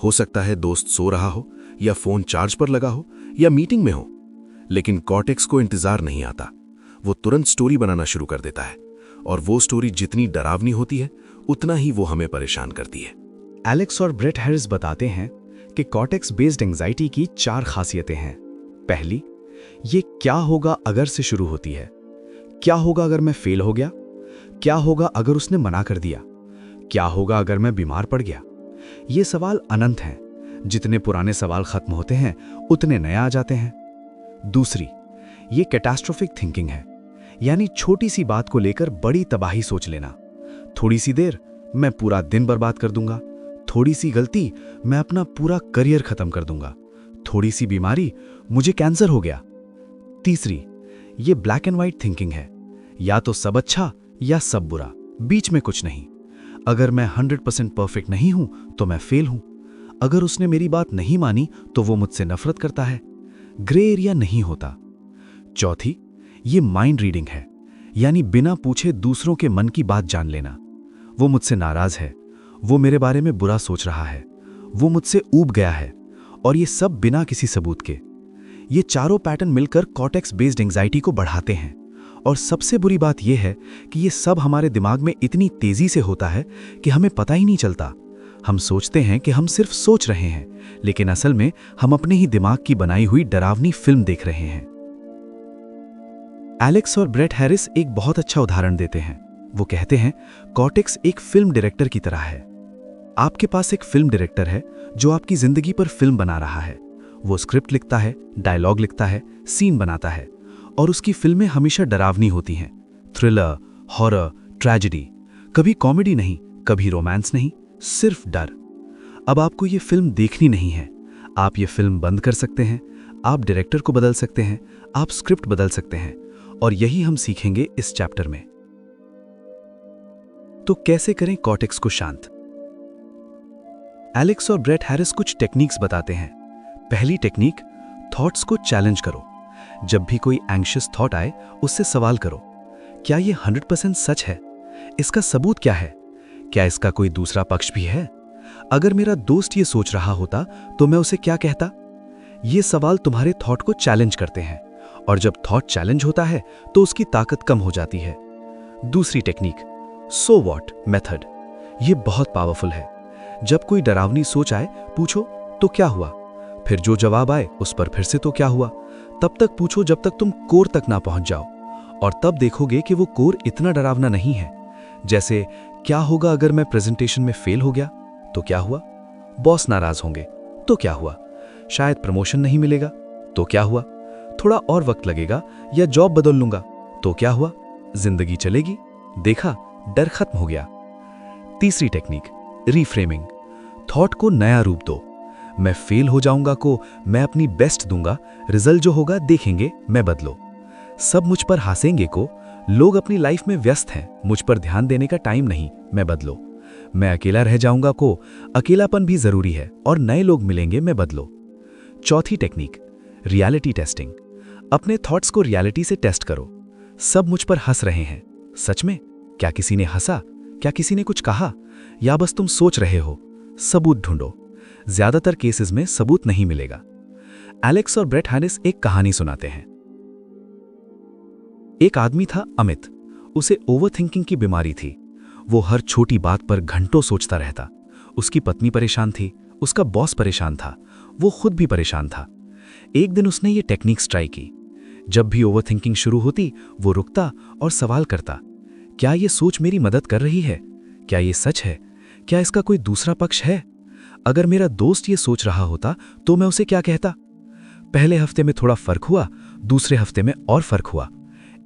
हो सकता है दोस्त सो रहा हो, या फोन चार्ज पर लगा हो, या मीटिंग में हो, लेकिन कॉर्टेक्स को इंतजार नहीं आता। वो तुरंत स्टोरी बनाना शुरू कर देता है, और वो स्टोरी जितनी डरावनी होती है उतना ही वो हमें परेशान करती है। एलेक्स और ब्रेट हैरिस बताते हैं कि कॉर्टेक्स बेस्ड एंजाइटी की 4 खासियतें हैं। पहली, ये क्या होगा अगर से शुरू होती है। क्या होगा अगर मैं फेल हो गया? क्या होगा अगर उसने मना कर दिया? क्या होगा अगर मैं बीमार पड़ गया? ये सवाल अनंत हैं। जितने पुराने सवाल खत्म होते हैं उतने नए आ जाते हैं। दूसरी, ये कैटास्ट्रोफिक थिंकिंग है, यानी छोटी सी बात को लेकर बड़ी तबाही सोच लेना। थोड़ी सी देर, मैं पूरा दिन बर्बाद कर दूंगा। थोड़ी सी गलती, मैं अपना पूरा करियर खत्म कर दूंगा। थोड़ी सी बीमारी, मुझे कैंसर हो गया। तीसरी, ये ब्लैक एंड व्हाइट थिंकिंग है, या तो सब अच्छा या सब बुरा, बीच में कुछ नहीं। अगर मैं 100% परफेक्ट नहीं हूं तो मैं फेल हूं। अगर उसने मेरी बात नहीं मानी तो वो मुझसे नफरत करता है। ग्रे एरिया नहीं होता। चौथी, ये माइंड रीडिंग है, यानी बिना पूछे दूसरों के मन की बात जान लेना। वो मुझसे नाराज है, वो मेरे बारे में बुरा सोच रहा है, वो मुझसे ऊब गया है, और ये सब बिना किसी सबूत के। ये चारों पैटर्न मिलकर कॉर्टेक्स बेस्ड एंजाइटी को बढ़ाते हैं। और सबसे बुरी बात यह है कि ये सब हमारे दिमाग में इतनी तेजी से होता है कि हमें पता ही नहीं चलता। हम सोचते हैं कि हम सिर्फ सोच रहे हैं, लेकिन असल में हम अपने ही दिमाग की बनाई हुई डरावनी फिल्म देख रहे हैं। एलेक्स और ब्रेट हैरिस एक बहुत अच्छा उदाहरण देते हैं। वो कहते हैं कॉर्टेक्स एक फिल्म डायरेक्टर की तरह है। आपके पास एक फिल्म डायरेक्टर है जो आपकी जिंदगी पर फिल्म बना रहा है। वो स्क्रिप्ट लिखता है, डायलॉग लिखता है, सीन बनाता है, और उसकी फिल्में हमेशा डरावनी होती हैं। थ्रिलर, हॉरर, ट्रेजेडी, कभी कॉमेडी नहीं, कभी रोमांस नहीं, सिर्फ डर। अब आपको ये फिल्म देखनी नहीं है। आप ये फिल्म बंद कर सकते हैं, आप डायरेक्टर को बदल सकते हैं, आप स्क्रिप्ट बदल सकते हैं, और यही हम सीखेंगे इस चैप्टर में। तो कैसे करें कॉर्टेक्स को शांत? एलेक्स और ब्रेट हैरिस कुछ टेक्निक्स बताते हैं। पहली टेक्निक, थॉट्स को चैलेंज करो। जब भी कोई एंग्शियस थॉट आए, उससे सवाल करो, क्या ये 100% सच है? इसका सबूत क्या है? क्या इसका कोई दूसरा पक्ष भी है? अगर मेरा दोस्त ये सोच रहा होता तो मैं उसे क्या कहता? ये सवाल तुम्हारे थॉट को चैलेंज करते हैं, और जब थॉट चैलेंज होता है तो उसकी ताकत कम हो जाती है। दूसरी टेक्निक, सो व्हाट मेथड, ये बहुत पावरफुल है। जब कोई डरावनी सोच आए, पूछो तो क्या हुआ? फिर जो जवाब आए उस पर फिर से तो क्या हुआ? तब तक पूछो जब तक तुम कोर तक ना पहुंच जाओ, और तब देखोगे कि वो कोर इतना डरावना नहीं है। जैसे, क्या होगा अगर मैं प्रेजेंटेशन में फेल हो गया? तो क्या हुआ? बॉस नाराज होंगे? तो क्या हुआ? शायद प्रमोशन नहीं मिलेगा? तो क्या हुआ? थोड़ा और वक्त लगेगा या जॉब बदल लूंगा? तो क्या हुआ? जिंदगी चलेगी। देखा, डर खत्म हो गया। तीसरी टेक्निक, रीफ्रेमिंग। थॉट को नया रूप दो। मैं फेल हो जाऊंगा को मैं अपनी बेस्ट दूंगा, रिजल्ट जो होगा देखेंगे, मैं बदलो। सब मुझ पर हंसेंगे को लोग अपनी लाइफ में व्यस्त हैं, मुझ पर ध्यान देने का टाइम नहीं, मैं बदलो। मैं अकेला रह जाऊंगा को अकेलापन भी जरूरी है और नए लोग मिलेंगे, मैं बदलो। चौथी टेक्निक, रियलिटी टेस्टिंग। अपने थॉट्स को रियलिटी से टेस्ट करो। सब मुझ पर हंस रहे हैं, सच में? क्या किसी ने हंसा? क्या किसी ने कुछ कहा? या बस तुम सोच रहे हो? सबूत ढूंढो। ज्यादातर केसेस में सबूत नहीं मिलेगा। एलेक्स और ब्रेट हैरिस एक कहानी सुनाते हैं। एक आदमी था अमित। उसे ओवरथिंकिंग की बीमारी थी। वो हर छोटी बात पर घंटों सोचता रहता। उसकी पत्नी परेशान थी, उसका बॉस परेशान था, वो खुद भी परेशान था। एक दिन उसने ये टेक्निक्स ट्राई की। जब भी ओवरथिंकिंग शुरू होती, वो रुकता और सवाल करता, क्या ये सोच मेरी मदद कर रही है? क्या ये सच है? क्या इसका कोई दूसरा पक्ष है? अगर मेरा दोस्त ये सोच रहा होता तो मैं उसे क्या कहता? पहले हफ्ते में थोड़ा फर्क हुआ, दूसरे हफ्ते में और फर्क हुआ।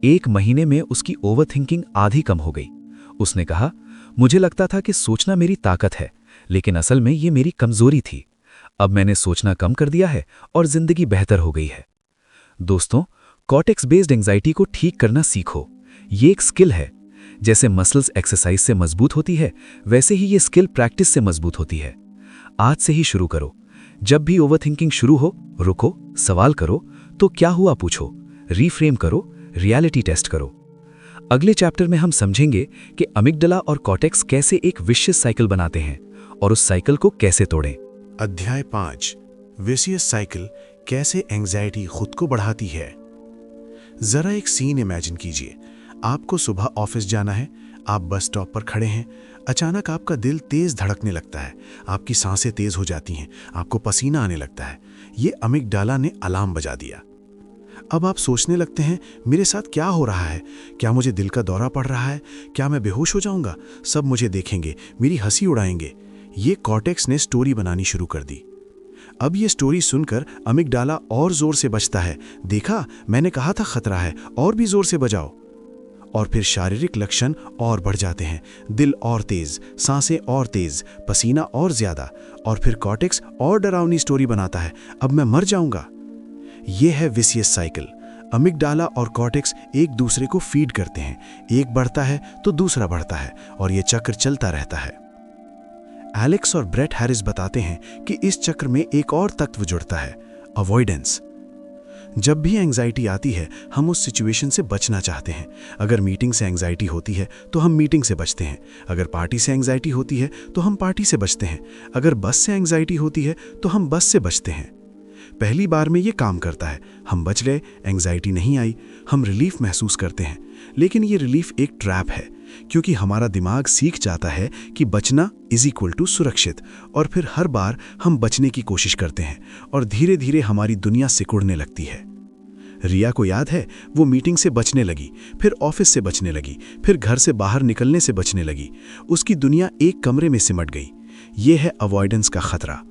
1 महीने में उसकी ओवरथिंकिंग आधी कम हो गई। उसने कहा, मुझे लगता था कि सोचना मेरी ताकत है, लेकिन असल में ये मेरी कमजोरी थी। अब मैंने सोचना कम कर दिया है और जिंदगी बेहतर हो गई है। दोस्तों, कॉर्टेक्स बेस्ड एंजाइटी को ठीक करना सीखो। ये एक स्किल है। जैसे मसल्स एक्सरसाइज से मजबूत होती है, वैसे ही ये स्किल प्रैक्टिस से मजबूत होती है। आज से ही शुरू करो। जब भी ओवरथिंकिंग शुरू हो, रुको, सवाल करो, तो क्या हुआ पूछो, रीफ्रेम करो, रियलिटी टेस्ट करो। अगले चैप्टर में हम समझेंगे कि अमिगडाला और कॉर्टेक्स कैसे एक विशियस साइकिल बनाते हैं और उस साइकिल को कैसे तोड़ें। अध्याय 5, विशियस साइकिल, कैसे एंजाइटी खुद को बढ़ाती है। जरा एक सीन इमेजिन कीजिए। आपको सुबह ऑफिस जाना है, आप बस स्टॉप पर खड़े हैं। अचानक आपका दिल तेज धड़कने लगता है, आपकी सांसें तेज हो जाती हैं, आपको पसीना आने लगता है। ये अमिगडाला ने अलार्म बजा दिया। अब आप सोचने लगते हैं, मेरे साथ क्या हो रहा है? क्या मुझे दिल का दौरा पड़ रहा है? क्या मैं बेहोश हो जाऊंगा? सब मुझे देखेंगे, मेरी हंसी उड़ाएंगे। ये कॉर्टेक्स ने स्टोरी बनानी शुरू कर दी। अब ये स्टोरी सुनकर अमिगडाला और जोर से बजता है। देखा, मैंने कहा था खतरा है, और भी जोर से बजाओ। और फिर शारीरिक लक्षण और बढ़ जाते हैं, दिल और तेज, सांसें और तेज, पसीना और ज्यादा। और फिर कॉर्टेक्स और डरावनी स्टोरी बनाता है, अब मैं मर जाऊंगा। यह है विशियस साइकिल। अमिगडाला और कॉर्टेक्स एक दूसरे को फीड करते हैं। एक बढ़ता है तो दूसरा बढ़ता है और यह चक्र चलता रहता है। एलेक्स और ब्रेट हैरिस बताते हैं कि इस चक्र में एक और तत्व जुड़ता है, अवॉइडेंस। जब भी एंजाइटी आती है, हम उस सिचुएशन से बचना चाहते हैं। अगर मीटिंग से एंजाइटी होती है तो हम मीटिंग से बचते हैं। अगर पार्टी से एंजाइटी होती है तो हम पार्टी से बचते हैं। अगर बस से एंजाइटी होती है तो हम बस से बचते हैं। पहली बार में ये काम करता है, हम बच गए, एंजाइटी नहीं आई, हम रिलीफ महसूस करते हैं। लेकिन ये रिलीफ एक ट्रैप है, क्योंकि हमारा दिमाग सीख जाता है कि बचना इज इक्वल टू सुरक्षित, और फिर हर बार हम बचने की कोशिश करते हैं और धीरे धीरे हमारी दुनिया सिकुड़ने लगती है। रिया को याद है, वो मीटिंग से बचने लगी, फिर ऑफिस से बचने लगी, फिर घर से बाहर निकलने से बचने लगी। उसकी दुनिया एक कमरे में सिमट गई। ये है अवॉइडेंस का खतरा।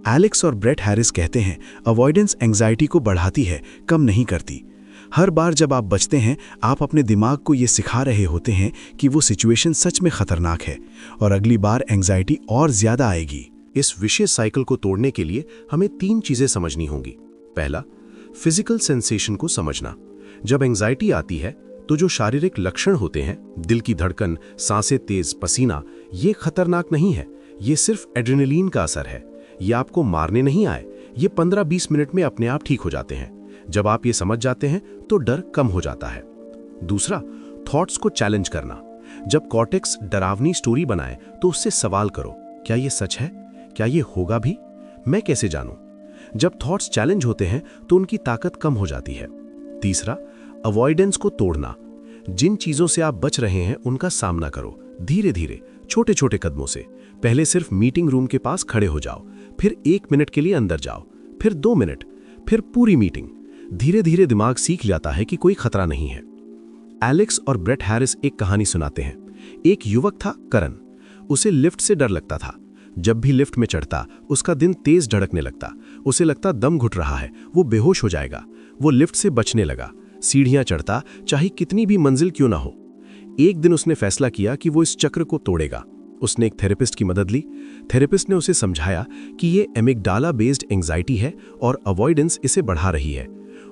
एलेक्स और ब्रेट हैरिस कहते हैं, अवॉइडेंस एंजाइटी को बढ़ाती है, कम नहीं करती। हर बार जब आप बचते हैं, आप अपने दिमाग को ये सिखा रहे होते हैं कि वो सिचुएशन सच में खतरनाक है और अगली बार एंग्जाइटी और ज़्यादा आएगी। इस विशेष साइकिल को तोड़ने के लिए हमें 3 चीजें समझनी होंगी। पहला, फिजिकल सेंसेशन को समझना। जब एंग्जाइटी आती है तो जो शारीरिक लक्षण होते हैं, दिल की धड़कन, सांसें तेज, पसीना, ये खतरनाक नहीं है। ये सिर्फ एड्रेनलिन का असर है। ये आपको मारने नहीं आए। ये 15-20 मिनट में अपने आप ठीक हो जाते हैं। जब आप ये समझ जाते हैं तो डर कम हो जाता है। दूसरा, थॉट्स को चैलेंज करना। जब कॉर्टेक्स डरावनी स्टोरी बनाए तो उससे सवाल करो, क्या ये सच है? क्या ये होगा भी? मैं कैसे जानूं? जब थॉट्स चैलेंज होते हैं तो उनकी ताकत कम हो जाती है। तीसरा, अवॉइडेंस को तोड़ना। जिन चीजों से आप बच रहे हैं उनका सामना करो, धीरे धीरे, छोटे छोटे कदमों से। पहले सिर्फ मीटिंग रूम के पास खड़े हो जाओ, फिर 1 मिनट के लिए अंदर जाओ, फिर 2 मिनट, फिर पूरी मीटिंग। धीरे धीरे दिमाग सीख जाता है कि कोई खतरा नहीं है। एलेक्स और ब्रेट हैरिस एक कहानी सुनाते हैं। एक युवक था, करण। उसे लिफ्ट से डर लगता था। जब भी लिफ्ट में चढ़ता उसका दिन तेज धड़कने लगता। उसे लगता दम घुट रहा है, वो बेहोश हो जाएगा। वो लिफ्ट से बचने लगा, सीढ़ियां चढ़ता, चाहे कितनी भी मंजिल क्यों ना हो। एक दिन उसने फैसला किया कि वो इस चक्र को तोड़ेगा। उसने एक थेरेपिस्ट की मदद ली। थेरेपिस्ट ने उसे समझाया कि ये एमिगडाला बेस्ड एंग्जाइटी है और अवॉइडेंस इसे बढ़ा रही है।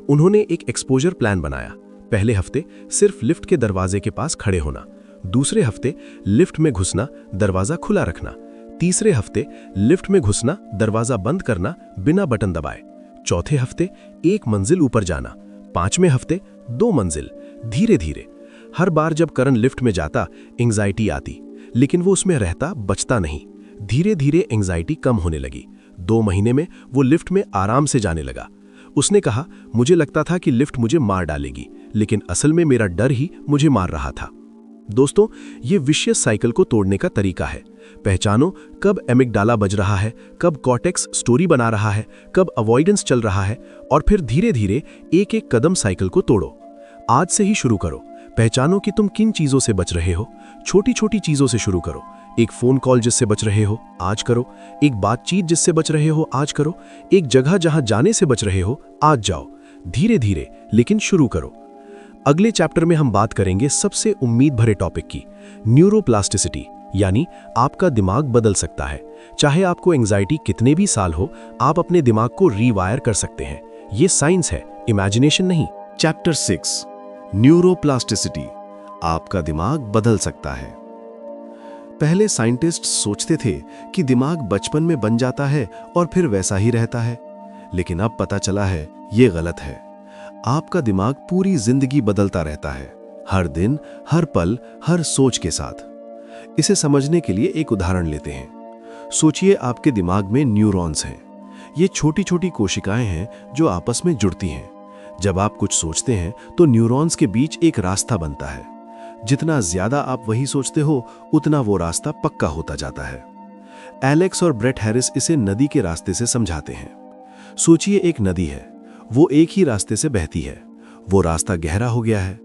उन्होंने एक एक्सपोजर प्लान बनाया। पहले हफ्ते सिर्फ लिफ्ट के दरवाजे के पास खड़े होना, दूसरे हफ्ते लिफ्ट में घुसना, दरवाजा खुला रखना, तीसरे हफ्ते लिफ्ट में घुसना, दरवाजा बंद करना बिना बटन दबाए, चौथे हफ्ते 1 मंजिल ऊपर जाना, 5वें हफ्ते 2 मंजिल। धीरे धीरे हर बार जब करण लिफ्ट में जाता एंग्जाइटी आती, लेकिन वो उसमें रहता, बचता नहीं। धीरे धीरे एंग्जाइटी कम होने लगी। 2 महीने में वो लिफ्ट में आराम से जाने लगा। उसने कहा, मुझे लगता था कि लिफ्ट मुझे मार डालेगी, लेकिन असल में मेरा डर ही मुझे मार रहा था। दोस्तों, ये विशियस साइकिल को तोड़ने का तरीका है। पहचानो कब एमिगडाला बज रहा है, कब कॉर्टेक्स स्टोरी बना रहा है, कब अवॉइडेंस चल रहा है, और फिर धीरे धीरे एक एक कदम साइकिल को तोड़ो। आज से ही शुरू करो। पहचानो कि तुम किन चीजों से बच रहे हो। छोटी छोटी चीजों से शुरू करो। एक फोन कॉल जिससे बच रहे हो, आज करो। एक बातचीत जिससे बच रहे हो, आज करो। एक जगह जहां जाने से बच रहे हो, आज जाओ। धीरे धीरे लेकिन शुरू करो। अगले चैप्टर में हम बात करेंगे सबसे उम्मीद भरे टॉपिक की, न्यूरोप्लास्टिसिटी, यानी आपका दिमाग बदल सकता है। चाहे आपको एंग्जाइटी कितने भी साल हो, आप अपने दिमाग को रीवायर कर सकते हैं। ये साइंस है, इमेजिनेशन नहीं। चैप्टर 6, न्यूरोप्लास्टिसिटी, आपका दिमाग बदल सकता है। पहले साइंटिस्ट सोचते थे कि दिमाग बचपन में बन जाता है और फिर वैसा ही रहता है, लेकिन अब पता चला है ये गलत है। आपका दिमाग पूरी जिंदगी बदलता रहता है, हर दिन, हर पल, हर सोच के साथ। इसे समझने के लिए एक उदाहरण लेते हैं। सोचिए आपके दिमाग में न्यूरॉन्स हैं। ये छोटी छोटी कोशिकाएं हैं जो आपस में जुड़ती हैं। जब आप कुछ सोचते हैं तो न्यूरॉन्स के बीच एक रास्ता बनता है। जितना ज्यादा आप वही सोचते हो, उतना वो रास्ता पक्का होता जाता है। एलेक्स और ब्रेट हैरिस इसे नदी के रास्ते से समझाते हैं। सोचिए एक नदी है, वो एक ही रास्ते से बहती है। वो रास्ता गहरा हो गया है।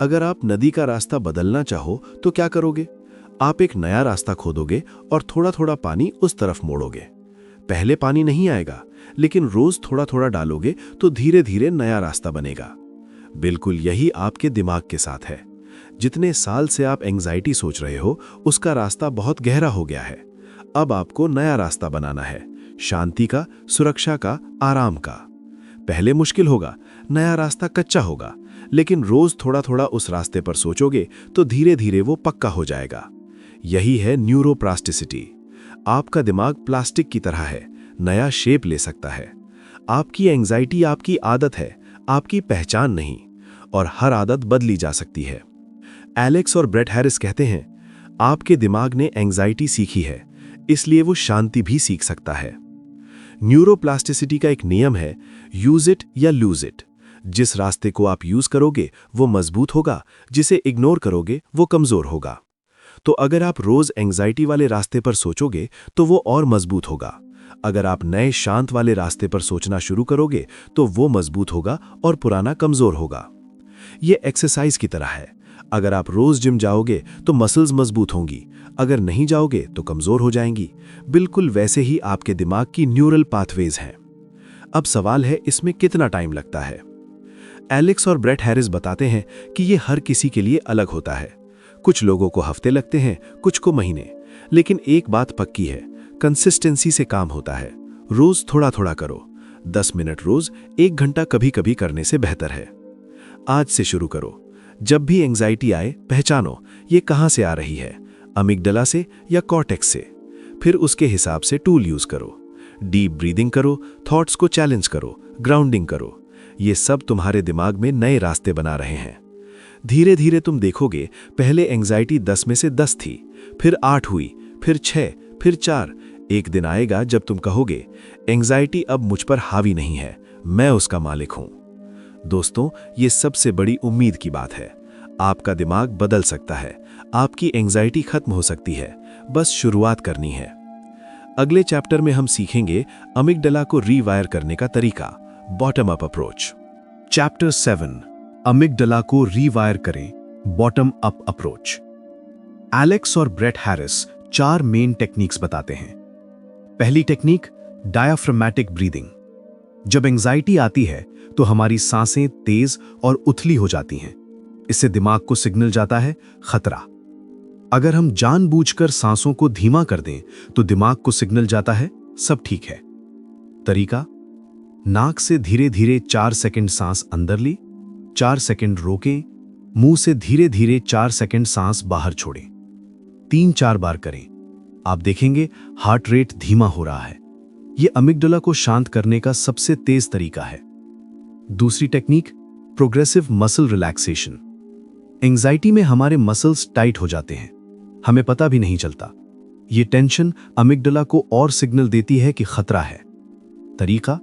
अगर आप नदी का रास्ता बदलना चाहो तो क्या करोगे? आप एक नया रास्ता खोदोगे और थोड़ा थोड़ा पानी उस तरफ मोड़ोगे। पहले पानी नहीं आएगा, लेकिन रोज थोड़ा थोड़ा डालोगे तो धीरे धीरे नया रास्ता बनेगा। बिल्कुल यही आपके दिमाग के साथ है। जितने साल से आप एंग्जाइटी सोच रहे हो, उसका रास्ता बहुत गहरा हो गया है। अब आपको नया रास्ता बनाना है, शांति का, सुरक्षा का, आराम का। पहले मुश्किल होगा, नया रास्ता कच्चा होगा, लेकिन रोज थोड़ा थोड़ा उस रास्ते पर सोचोगे तो धीरे धीरे वो पक्का हो जाएगा। यही है न्यूरोप्लास्टिसिटी। आपका दिमाग प्लास्टिक की तरह है, नया शेप ले सकता है। आपकी एंग्जाइटी आपकी आदत है, आपकी पहचान नहीं, और हर आदत बदली जा सकती है। एलेक्स और ब्रेट हैरिस कहते हैं, आपके दिमाग ने एंग्जाइटी सीखी है, इसलिए वो शांति भी सीख सकता है। न्यूरोप्लास्टिसिटी का एक नियम है, यूज इट या लूज इट। जिस रास्ते को आप यूज करोगे वो मजबूत होगा, जिसे इग्नोर करोगे वो कमजोर होगा। तो अगर आप रोज एंग्जाइटी वाले रास्ते पर सोचोगे तो वो और मजबूत होगा। अगर आप नए शांत वाले रास्ते पर सोचना शुरू करोगे तो वो मजबूत होगा और पुराना कमजोर होगा। ये एक्सरसाइज की तरह है। अगर आप रोज जिम जाओगे तो मसल्स मजबूत होंगी, अगर नहीं जाओगे तो कमजोर हो जाएंगी। बिल्कुल वैसे ही आपके दिमाग की न्यूरल पाथवेज हैं। अब सवाल है, इसमें कितना टाइम लगता है? एलेक्स और ब्रेट हैरिस बताते हैं कि ये हर किसी के लिए अलग होता है। कुछ लोगों को हफ्ते लगते हैं, कुछ को महीने, लेकिन एक बात पक्की है, कंसिस्टेंसी से काम होता है। रोज थोड़ा थोड़ा करो, 10 मिनट रोज, 1 घंटा कभी कभी करने से बेहतर है। आज से शुरू करो। जब भी एंजाइटी आए, पहचानो ये कहाँ से आ रही है, अमिगडला से या कॉर्टेक्स से। फिर उसके हिसाब से टूल यूज करो। डीप ब्रीदिंग करो, थॉट्स को चैलेंज करो, ग्राउंडिंग करो। ये सब तुम्हारे दिमाग में नए रास्ते बना रहे हैं। धीरे धीरे तुम देखोगे, पहले एंजाइटी 10 में से 10 थी, फिर 8 हुई, फिर 6, फिर 4। एक दिन आएगा जब तुम कहोगे, एंजाइटी अब मुझ पर हावी नहीं है, मैं उसका मालिक हूं। दोस्तों, ये सबसे बड़ी उम्मीद की बात है। आपका दिमाग बदल सकता है, आपकी एंजाइटी खत्म हो सकती है, बस शुरुआत करनी है। अगले चैप्टर में हम सीखेंगे अमिगडला को रीवायर करने का तरीका, बॉटम अप अप्रोच। चैप्टर 7, अमिगडला को रीवायर करें, बॉटम अप अप्रोच। एलेक्स और ब्रेट हैरिस 4 मेन टेक्निक्स बताते हैं। पहली टेक्निक, डायाफ्रामेटिक ब्रीदिंग। जब एंजाइटी आती है तो हमारी सांसें तेज और उथली हो जाती हैं। इससे दिमाग को सिग्नल जाता है खतरा। अगर हम जानबूझकर सांसों को धीमा कर दें तो दिमाग को सिग्नल जाता है सब ठीक है। तरीका, नाक से धीरे धीरे 4 सेकंड सांस अंदर ली, 4 सेकंड रोकें, मुंह से धीरे धीरे 4 सेकंड सांस बाहर छोड़ें। 3-4 बार करें। आप देखेंगे हार्ट रेट धीमा हो रहा है। यह अमिगडला को शांत करने का सबसे तेज तरीका है। दूसरी technique, progressive muscle relaxation. Anxiety में हमारे मसल्स टाइट हो जाते हैं, हमें पता भी नहीं चलता। यह टेंशन अमिगडला को और सिग्नल देती है कि खतरा है। तरीका,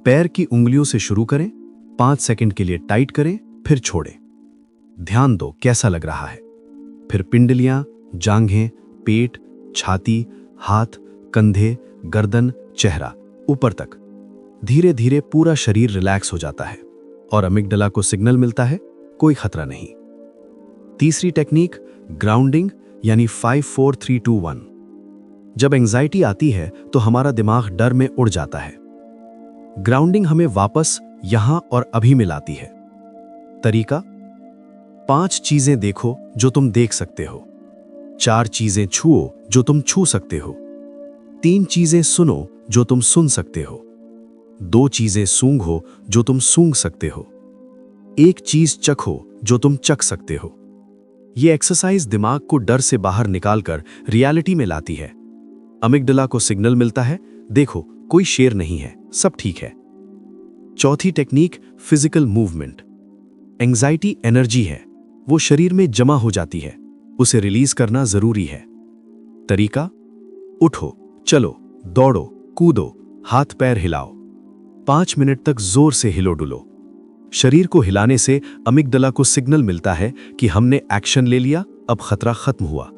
पैर की उंगलियों से शुरू करें, 5 सेकंड के लिए टाइट करें, फिर छोड़ें। ध्यान दो कैसा लग रहा है। फिर पिंडलियां, जांघें, पेट, छाती, हाथ, कंधे, गर्दन, चेहरा, ऊपर तक। धीरे धीरे पूरा शरीर रिलैक्स हो जाता है और अमिगडला को सिग्नल मिलता है कोई खतरा नहीं। तीसरी टेक्निक, ग्राउंडिंग यानी 5-4-3-2-1। जब एंजाइटी आती है तो हमारा दिमाग डर में उड़ जाता है। ग्राउंडिंग हमें वापस यहां और अभी में लाती है। तरीका, 5 चीजें देखो जो तुम देख सकते हो, 4 चीजें छुओ जो तुम छू सकते हो, 3 चीजें सुनो जो तुम सुन सकते हो, 2 चीजें सूंघो जो तुम सूंघ सकते हो, 1 चीज चखो जो तुम चख सकते हो। यह एक्सरसाइज दिमाग को डर से बाहर निकालकर रियलिटी में लाती है। अमिगडला को सिग्नल मिलता है, देखो कोई शेर नहीं है, सब ठीक है। चौथी technique, physical movement. Anxiety energy है, वो शरीर में जमा हो जाती है, उसे रिलीज करना जरूरी है। तरीका, उठो, चलो, दौड़ो, कूदो, हाथ पैर हिलाओ, 5 मिनट तक जोर से हिलो डुलो। शरीर को हिलाने से अमिगडला को सिग्नल मिलता है कि हमने एक्शन ले लिया, अब खतरा खत्म हुआ।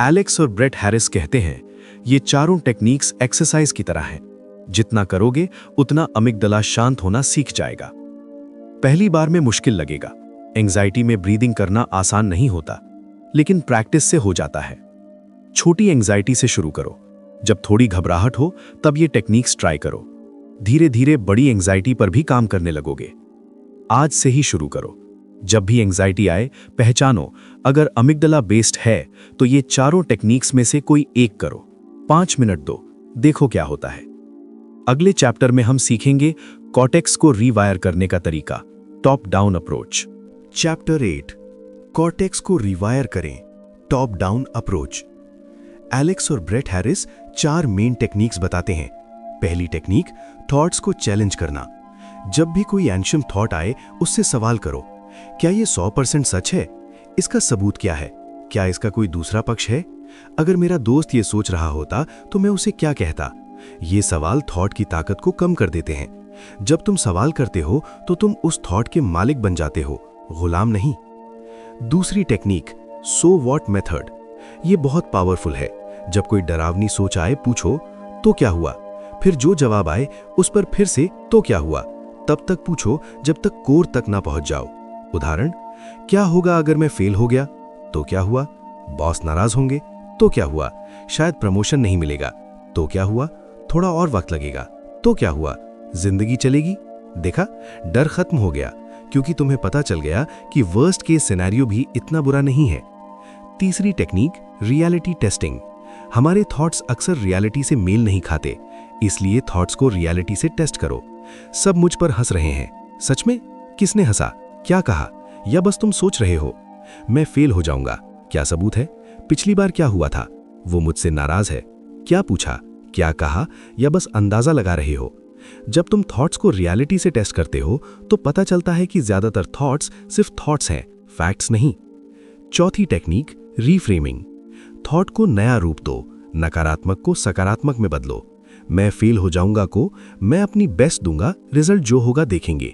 एलेक्स और ब्रेट हैरिस कहते हैं, ये चारों टेक्निक्स एक्सरसाइज की तरह हैं। जितना करोगे उतना अमिगडला शांत होना सीख जाएगा। पहली बार में मुश्किल लगेगा, एंजाइटी में ब्रीदिंग करना आसान नहीं होता, लेकिन प्रैक्टिस से हो जाता है। छोटी एंजाइटी से शुरू करो, जब थोड़ी घबराहट हो तब ये टेक्निक्स ट्राई करो। धीरे धीरे बड़ी एंजाइटी पर भी काम करने लगोगे। आज से ही शुरू करो। जब भी एंजाइटी आए, पहचानो अगर अमिगडला बेस्ड है तो ये चारों टेक्निक्स में से कोई एक करो। 5 मिनट दो, देखो क्या होता है। अगले चैप्टर में हम सीखेंगे कॉर्टेक्स को रीवायर करने का तरीका, top down approach. Chapter 8, cortex को रिवायर करें, टॉप डाउन अप्रोच। एलेक्स और ब्रेट हैरिस 4 मेन टेक्निक्स बताते हैं। पहली टेक्निक, थॉट्स को चैलेंज करना। जब भी कोई एंशियम थॉट आए, उससे सवाल करो, क्या ये 100% सच है? इसका सबूत क्या है? क्या इसका कोई दूसरा पक्ष है? अगर मेरा दोस्त ये सोच रहा होता तो मैं उसे क्या कहता? ये सवाल थॉट की ताकत को कम कर देते हैं। जब तुम सवाल करते हो तो तुम उस थॉट के मालिक बन जाते हो, गुलाम नहीं। दूसरी टेक्निक, सो व्हाट मेथड। ये बहुत पावरफुल है। जब कोई डरावनी सोच आए, पूछो तो क्या हुआ? फिर जो जवाब आए उस पर फिर से तो क्या हुआ? तब तक पूछो जब तक कोर तक ना पहुंच जाओ। उदाहरण, क्या होगा अगर मैं फेल हो गया? तो क्या हुआ? बॉस नाराज होंगे? तो क्या हुआ? शायद प्रमोशन नहीं मिलेगा? तो क्या हुआ? थोड़ा और वक्त लगेगा? तो क्या हुआ? जिंदगी चलेगी? देखा, डर खत्म हो गया क्योंकि तुम्हें पता चल गया कि वर्स्ट केस सिनेरियो भी इतना बुरा नहीं है। तीसरी टेक्निक, रियलिटी टेस्टिंग। हमारे थॉट्स अक्सर रियलिटी से मेल नहीं खाते, इसलिए थॉट्स को रियलिटी से टेस्ट करो। सब मुझ पर हंस रहे हैं, सच में? किसने हंसा? क्या कहा? या बस तुम सोच रहे हो? मैं फेल हो जाऊंगा, क्या सबूत है? पिछली बार क्या हुआ था? वो मुझसे नाराज है, क्या पूछा, क्या कहा, या बस अंदाजा लगा रहे हो? जब तुम थॉट्स को रियलिटी से टेस्ट करते हो तो पता चलता है कि ज्यादातर थॉट्स सिर्फ थॉट्स हैं, फैक्ट्स नहीं। चौथी टेक्निक, रीफ्रेमिंग। थॉट को नया रूप दो, नकारात्मक को सकारात्मक में बदलो। मैं फेल हो जाऊंगा को मैं अपनी बेस्ट दूंगा, रिजल्ट जो होगा देखेंगे।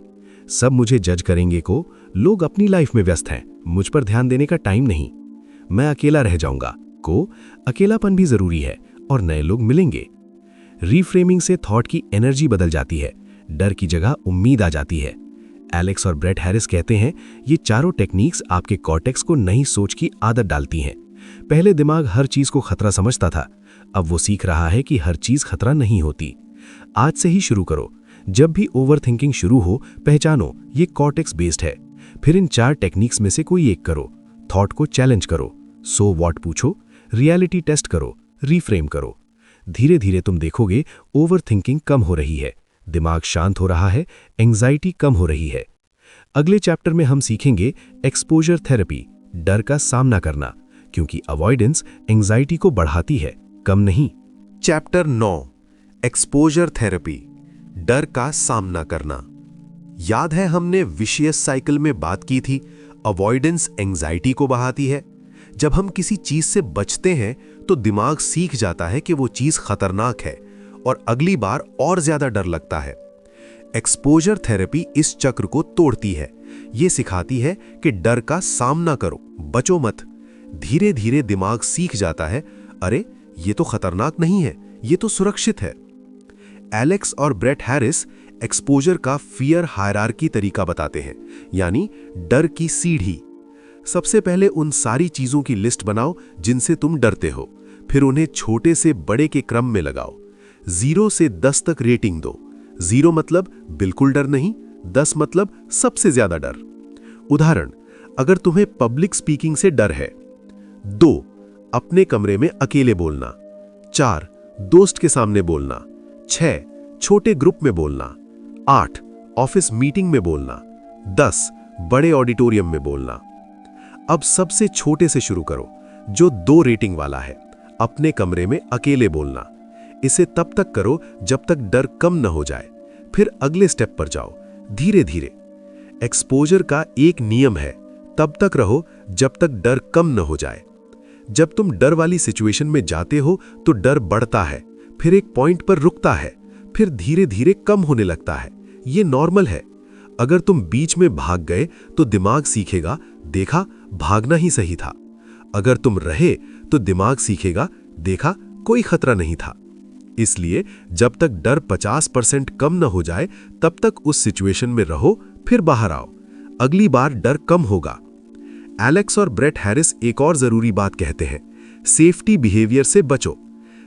सब मुझे जज करेंगे को लोग अपनी लाइफ में व्यस्त हैं, मुझ पर ध्यान देने का टाइम नहीं। मैं अकेला रह जाऊंगा को अकेलापन भी जरूरी है और नए लोग मिलेंगे। रीफ्रेमिंग से थॉट की एनर्जी बदल जाती है, डर की जगह उम्मीद आ जाती है। एलेक्स और ब्रेट हैरिस कहते हैं, ये चारों टेक्निक्स आपके कॉर्टेक्स को नई सोच की आदत डालती हैं। पहले दिमाग हर चीज को खतरा समझता था, अब वो सीख रहा है कि हर चीज खतरा नहीं होती। आज से ही शुरू करो। जब भी ओवरथिंकिंग शुरू हो, पहचानो ये कॉर्टेक्स बेस्ड है। फिर इन 4 टेक्निक्स में से कोई एक करो। थॉट को चैलेंज करो, सो व्हाट पूछो, रियलिटी टेस्ट करो, रीफ्रेम करो। धीरे धीरे तुम देखोगे ओवरथिंकिंग कम हो रही है, दिमाग शांत हो रहा है, एंजाइटी कम हो रही है। अगले चैप्टर में हम सीखेंगे एक्सपोजर थेरेपी, डर का सामना करना, क्योंकि अवॉइडेंस एंजाइटी को बढ़ाती है, कम नहीं। चैप्टर 9, एक्सपोजर थेरेपी, डर का सामना करना। याद है हमने विशियस साइकिल में बात की थी, अवॉइडेंस एंजाइटी को बढ़ाती है। जब हम किसी चीज से बचते हैं तो दिमाग सीख जाता है कि वो चीज खतरनाक है और अगली बार और ज्यादा डर लगता है। एक्सपोजर थेरेपी इस चक्र को तोड़ती है। ये सिखाती है कि डर का सामना करो, बचो मत। धीरे धीरे दिमाग सीख जाता है, अरे ये तो खतरनाक नहीं है, ये तो सुरक्षित है। एलेक्स और ब्रेट हैरिस एक्सपोजर का फियर हायरार्की तरीका बताते हैं, यानी डर की सीढ़ी। सबसे पहले उन सारी चीजों की लिस्ट बनाओ जिनसे तुम डरते हो, फिर उन्हें छोटे से बड़े के क्रम में लगाओ। 0 से 10 तक रेटिंग दो। 0 मतलब बिल्कुल डर नहीं, 10 मतलब सबसे ज्यादा डर। उदाहरण, अगर तुम्हें पब्लिक स्पीकिंग से डर है, 2 अपने कमरे में अकेले बोलना, 4 दोस्त के सामने बोलना, 6 छोटे ग्रुप में बोलना, 8 ऑफिस मीटिंग में बोलना, 10 बड़े ऑडिटोरियम में बोलना। अब सबसे छोटे से शुरू करो, जो 2 रेटिंग वाला है, अपने कमरे में अकेले बोलना। इसे तब तक करो जब तक डर कम न हो जाए, फिर अगले स्टेप पर जाओ, धीरे धीरे। एक्सपोजर का एक नियम है, तब तक रहो जब तक डर कम न हो जाए। जब तुम डर वाली सिचुएशन में जाते हो तो डर बढ़ता है, फिर एक पॉइंट पर रुकता है, फिर धीरे धीरे कम होने लगता है। ये नॉर्मल है। अगर तुम बीच में भाग गए तो दिमाग सीखेगा, देखा भागना ही सही था। अगर तुम रहे तो दिमाग सीखेगा, देखा कोई खतरा नहीं था। इसलिए जब तक डर 50% कम न हो जाए तब तक उस सिचुएशन में रहो, फिर बाहर आओ। अगली बार डर कम होगा। एलेक्स और ब्रेट हैरिस एक और जरूरी बात कहते हैं, सेफ्टी बिहेवियर से बचो।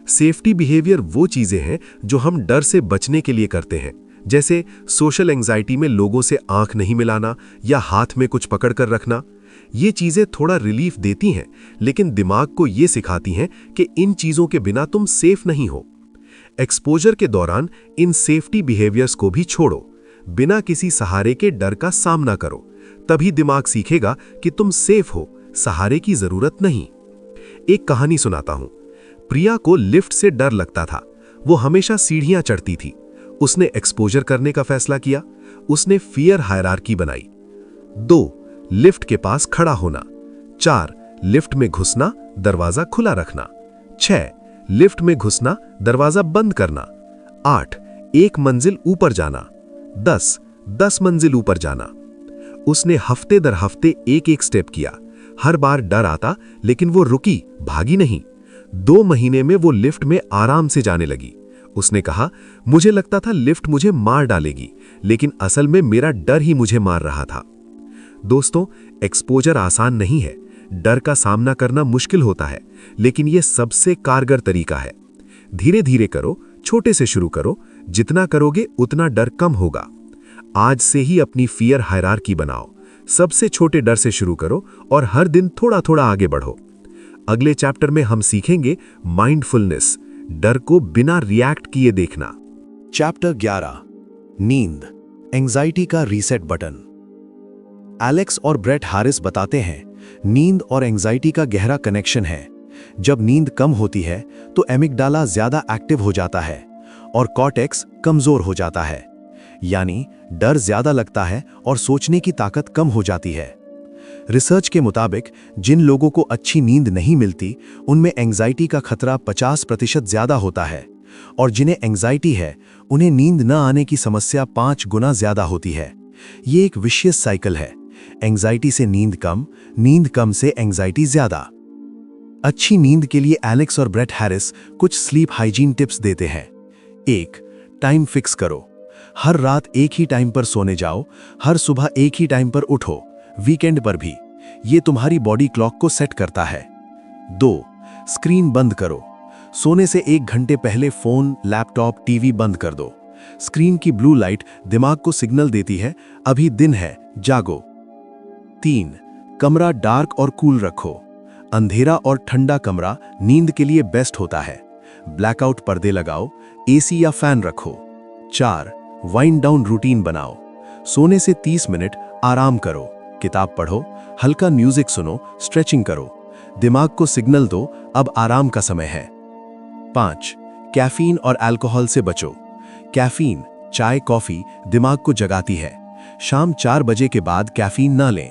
सेफ्टी बिहेवियर वो चीजें हैं जो हम डर से बचने के लिए करते हैं, जैसे सोशल एंजाइटी में लोगों से आंख नहीं मिलाना या हाथ में कुछ पकड़कर रखना। ये चीजें थोड़ा रिलीफ देती हैं, लेकिन दिमाग को ये सिखाती हैं कि इन चीजों के बिना तुम सेफ नहीं हो। एक्सपोजर के दौरान इन सेफ्टी बिहेवियर्स को भी छोड़ो, बिना किसी सहारे के डर का सामना करो। तभी दिमाग सीखेगा कि तुम सेफ हो, सहारे की जरूरत नहीं। एक कहानी सुनाता हूं। प्रिया को लिफ्ट से डर लगता था, वो हमेशा सीढ़ियां चढ़ती थी। उसने एक्सपोजर करने का फैसला किया। उसने फियर हायरार्की बनाई। 2 लिफ्ट के पास खड़ा होना, 4 लिफ्ट में घुसना, दरवाजा खुला रखना, 6 लिफ्ट में घुसना, दरवाजा बंद करना, 8 1 मंजिल ऊपर जाना, 10 मंजिल ऊपर जाना। उसने हफ्ते दर हफ्ते एक स्टेप किया। हर बार डर आता, लेकिन वो रुकी, भागी नहीं। 2 महीने में वो लिफ्ट में आराम से जाने लगी। उसने कहा, मुझे लगता था लिफ्ट मुझे मार डालेगी, लेकिन असल में मेरा डर ही मुझे मार रहा था। दोस्तों, एक्सपोजर आसान नहीं है। डर का सामना करना मुश्किल होता है, लेकिन यह सबसे कारगर तरीका है। धीरे धीरे करो, छोटे से शुरू करो। जितना करोगे उतना डर कम होगा। आज से ही अपनी फियर हायरार्की बनाओ। सबसे छोटे डर से शुरू करो और हर दिन थोड़ा थोड़ा आगे बढ़ो। अगले चैप्टर में हम सीखेंगे माइंडफुलनेस, डर को बिना रिएक्ट किए देखना। चैप्टर 11, नींद, एंजाइटी का रीसेट बटन। एलेक्स और ब्रेट हैरिस बताते हैं, नींद और एंजाइटी का गहरा कनेक्शन है। जब नींद कम होती है तो एमिगडाला ज्यादा एक्टिव हो जाता है और कॉर्टेक्स कमजोर हो जाता है, यानी डर ज्यादा लगता है और सोचने की ताकत कम हो जाती है। रिसर्च के मुताबिक जिन लोगों को अच्छी नींद नहीं मिलती उनमें एंजाइटी का खतरा 50% ज्यादा होता है, और जिन्हें एंजाइटी है उन्हें नींद न आने की समस्या 5 गुना ज्यादा होती है। ये एक विशियस साइकिल है, एंजाइटी से नींद कम से एंजाइटी ज्यादा। अच्छी नींद के लिए एलेक्स और ब्रेट हैरिस कुछ स्लीप हाइजीन टिप्स देते हैं। 1. टाइम फिक्स करो। हर रात एक ही टाइम पर सोने जाओ, हर सुबह एक ही टाइम पर उठो, वीकेंड पर भी। ये तुम्हारी बॉडी क्लॉक को सेट करता है। 2. स्क्रीन बंद करो। सोने से 1 घंटे पहले फोन, लैपटॉप, टीवी बंद कर दो। स्क्रीन की ब्लू लाइट दिमाग को सिग्नल देती है अभी दिन है, जागो। 3. कमरा डार्क और कूल रखो। अंधेरा और ठंडा कमरा नींद के लिए बेस्ट होता है। ब्लैकआउट पर्दे लगाओ, एसी या फैन रखो। 4. वाइंड डाउन रूटीन बनाओ। सोने से 30 मिनट आराम करो, किताब पढ़ो, हल्का म्यूजिक सुनो, स्ट्रेचिंग करो। दिमाग को सिग्नल दो अब आराम का समय है। 5. कैफीन और अल्कोहल से बचो। कैफीन, चाय, कॉफी दिमाग को जगाती है। शाम 4 बजे के बाद कैफीन न लें।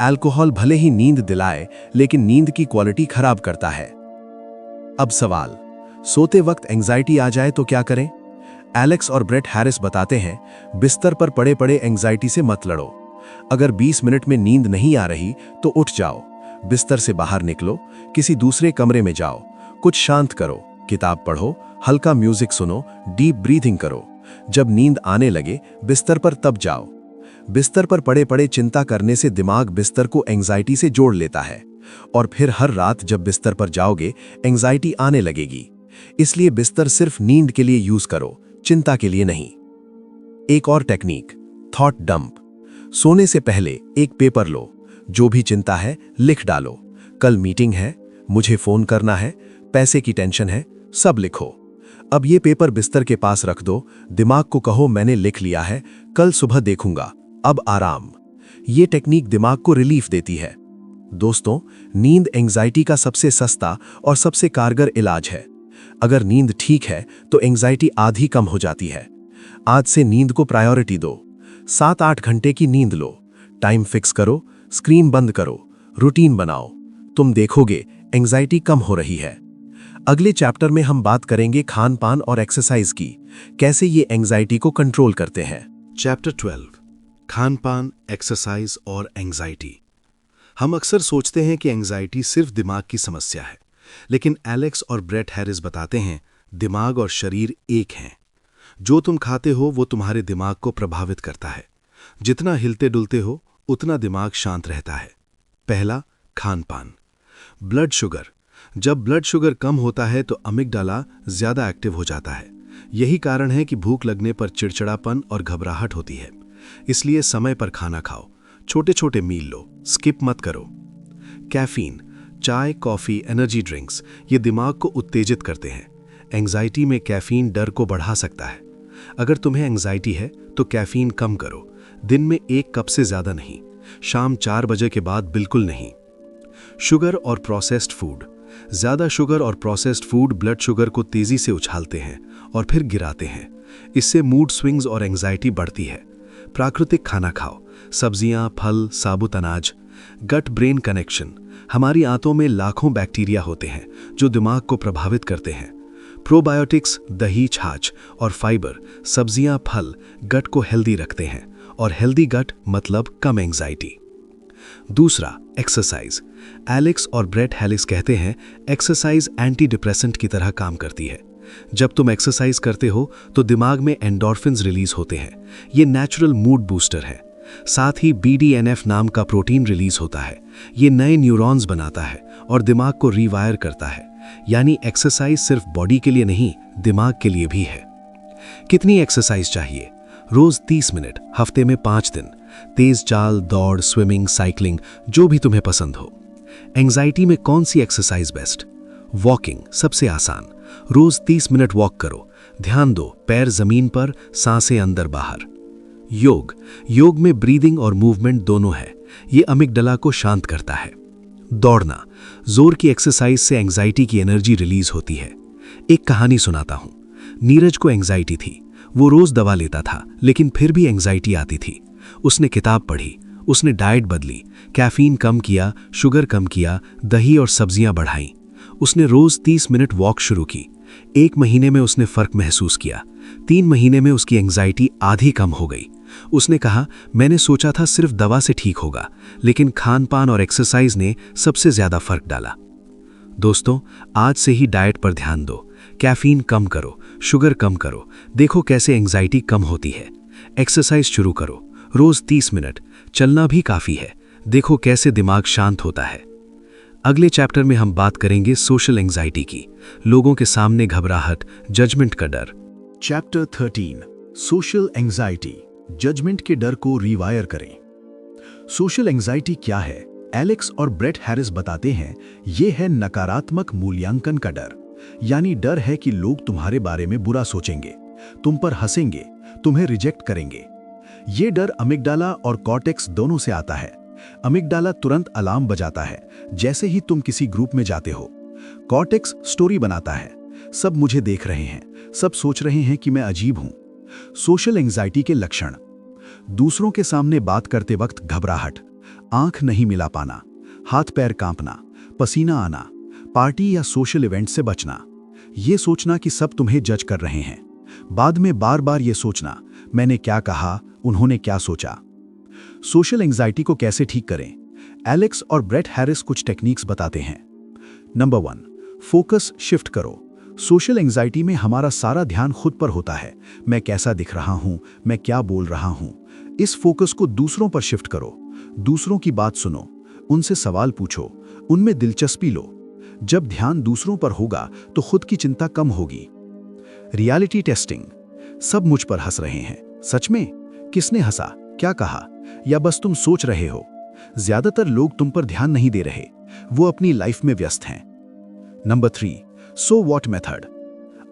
अल्कोहल भले ही नींद दिलाए लेकिन नींद की क्वालिटी खराब करता है। अब सवाल, सोते वक्त एंजाइटी आ जाए तो क्या करें? एलेक्स और ब्रेट हैरिस बताते हैं, बिस्तर पर पड़े पड़े एंजाइटी से मत लड़ो। अगर 20 मिनट में नींद नहीं आ रही तो उठ जाओ, बिस्तर से बाहर निकलो, किसी दूसरे कमरे में जाओ, कुछ शांत करो, किताब पढ़ो, हल्का म्यूजिक सुनो, डीप ब्रीथिंग करो। जब नींद आने लगे बिस्तर पर तब जाओ। बिस्तर पर पड़े पड़े चिंता करने से दिमाग बिस्तर को एंजाइटी से जोड़ लेता है और फिर हर रात जब बिस्तर पर जाओगे एंजाइटी आने लगेगी। इसलिए बिस्तर सिर्फ नींद के लिए यूज करो, चिंता के लिए नहीं। एक और टेक्निक, थॉट डंप। सोने से पहले एक पेपर लो, जो भी चिंता है लिख डालो। कल मीटिंग है, मुझे फोन करना है, पैसे की टेंशन है, सब लिखो। अब ये पेपर बिस्तर के पास रख दो, दिमाग को कहो मैंने लिख लिया है, कल सुबह देखूंगा, अब आराम। ये टेक्निक दिमाग को रिलीफ देती है। दोस्तों, नींद एंजाइटी का सबसे सस्ता और सबसे कारगर इलाज है। अगर नींद ठीक है तो एंजाइटी आधी कम हो जाती है। आज से नींद को प्रायोरिटी दो। 7-8 घंटे की नींद लो, टाइम फिक्स करो, स्क्रीन बंद करो, रूटीन बनाओ। तुम देखोगे एंजाइटी कम हो रही है। अगले चैप्टर में हम बात करेंगे खान पान और एक्सरसाइज की, कैसे ये एंजाइटी को कंट्रोल करते हैं। चैप्टर 12, खान पान, एक्सरसाइज और एंजाइटी। हम अक्सर सोचते हैं कि एंजाइटी सिर्फ दिमाग की समस्या है, लेकिन एलेक्स और ब्रेट हैरिस बताते हैं दिमाग और शरीर एक हैं। जो तुम खाते हो वो तुम्हारे दिमाग को प्रभावित करता है। जितना हिलते डुलते हो उतना दिमाग शांत रहता है। पहला, खान पान। Blood sugar. जब ब्लड शुगर कम होता है तो अमिगडाला ज्यादा एक्टिव हो जाता है। यही कारण है कि भूख लगने पर चिड़चिड़ापन और घबराहट होती है। इसलिए समय पर खाना खाओ, छोटे छोटे मील लो, स्किप मत करो। कैफीन, चाय, कॉफी, एनर्जी ड्रिंक्स ये दिमाग को उत्तेजित करते हैं। एंजाइटी में कैफीन डर को बढ़ा सकता है। अगर तुम्हें एंजाइटी है तो कैफीन कम करो, दिन में 1 कप से ज्यादा नहीं, शाम 4 बजे के बाद बिल्कुल नहीं। शुगर और प्रोसेस्ड फूड। ज्यादा शुगर और प्रोसेस्ड फूड ब्लड शुगर को तेजी से उछालते हैं और फिर गिराते हैं। इससे मूड स्विंग्स और एंजाइटी बढ़ती है। प्राकृतिक खाना खाओ, सब्जियां, फल, साबुत अनाज। Gut brain connection. हमारी आंतों में लाखों बैक्टीरिया होते हैं जो दिमाग को प्रभावित करते हैं। प्रोबायोटिक्स, दही, छाछ और फाइबर, सब्जियां, फल गट को हेल्दी रखते हैं और हेल्दी गट मतलब कम एंजाइटी। दूसरा, एक्सरसाइज। एलेक्स और ब्रेट हैरिस कहते हैं एक्सरसाइज एंटी डिप्रेसेंट की तरह काम करती है। जब तुम एक्सरसाइज करते हो तो दिमाग में एंडोर्फिन्स रिलीज होते हैं। ये नेचुरल मूड बूस्टर है। साथ ही BDNF नाम का प्रोटीन रिलीज होता है। ये नए न्यूरॉन्स बनाता है और दिमाग को रीवायर करता है। यानी एक्सरसाइज सिर्फ बॉडी के लिए नहीं, दिमाग के लिए भी है। कितनी एक्सरसाइज चाहिए? रोज 30 मिनट, हफ्ते में 5 दिन। तेज चाल, दौड़, स्विमिंग, साइकिलिंग, जो भी तुम्हें पसंद हो। एंजाइटी में कौन सी एक्सरसाइज बेस्ट? वॉकिंग सबसे आसान। रोज 30 मिनट वॉक करो। ध्यान दो, पैर जमीन पर, सांसें अंदर बाहर। योग में ब्रीदिंग और मूवमेंट दोनों है। ये अमिगडला को शांत करता है। दौड़ना, जोर की एक्सरसाइज से एंजाइटी की एनर्जी रिलीज होती है। एक कहानी सुनाता हूं। नीरज को एंजाइटी थी। वो रोज दवा लेता था, लेकिन फिर भी एंजाइटी आती थी। उसने किताब पढ़ी, उसने डाइट बदली, कैफीन कम किया, शुगर कम किया, दही और सब्जियां बढ़ाई। उसने रोज 30 मिनट वॉक शुरू की। 1 महीने में उसने फर्क महसूस किया। 3 महीने में उसकी एंजाइटी आधी कम हो गई। उसने कहा, मैंने सोचा था सिर्फ दवा से ठीक होगा, लेकिन खान पान और एक्सरसाइज ने सबसे ज्यादा फर्क डाला। दोस्तों, आज से ही डाइट पर ध्यान दो। कैफीन कम करो, शुगर कम करो, देखो कैसे एंजाइटी कम होती है। एक्सरसाइज शुरू करो, रोज 30 मिनट, चलना भी काफी है, देखो कैसे दिमाग शांत होता है। अगले चैप्टर में हम बात करेंगे सोशल एंजाइटी की, लोगों के सामने घबराहट, जजमेंट का डर। चैप्टर 13 सोशल एंजाइटी, जजमेंट के डर को रिवायर करें। सोशल एंजाइटी क्या है? एलेक्स और ब्रेट हैरिस बताते हैं, ये है नकारात्मक मूल्यांकन का डर। यानी डर है कि लोग तुम्हारे बारे में बुरा सोचेंगे, तुम पर हंसेंगे, तुम्हें रिजेक्ट करेंगे। ये डर अमिगडाला और कॉर्टेक्स दोनों से आता है। अमिगडाला तुरंत अलार्म बजाता है जैसे ही तुम किसी ग्रुप में जाते हो। कॉर्टेक्स स्टोरी बनाता है, सब मुझे देख रहे हैं, सब सोच रहे हैं कि मैं अजीब हूं। सोशल एंजाइटी के लक्षण: दूसरों के सामने बात करते वक्त घबराहट, आंख नहीं मिला पाना, हाथ पैर कांपना, पसीना आना, पार्टी या सोशल इवेंट से बचना, ये सोचना कि सब तुम्हें जज कर रहे हैं, बाद में बार बार ये सोचना, मैंने क्या कहा, उन्होंने क्या सोचा। सोशल एंजाइटी को कैसे ठीक करें? एलेक्स और ब्रेट हैरिस कुछ टेक्निक्स बताते हैं। नंबर 1, फोकस शिफ्ट करो। सोशल एंजाइटी में हमारा सारा ध्यान खुद पर होता है। मैं कैसा दिख रहा हूं, मैं क्या बोल रहा हूं। इस फोकस को दूसरों पर शिफ्ट करो। दूसरों की बात सुनो, उनसे सवाल पूछो, उनमें दिलचस्पी लो। जब ध्यान दूसरों पर होगा तो खुद की चिंता कम होगी। रियलिटी टेस्टिंग: सब मुझ पर हंस रहे हैं, सच में? किसने हंसा, क्या कहा, या बस तुम सोच रहे हो? ज्यादातर लोग तुम पर ध्यान नहीं दे रहे, वो अपनी लाइफ में व्यस्त हैं। नंबर 3, सो व्हाट मेथड: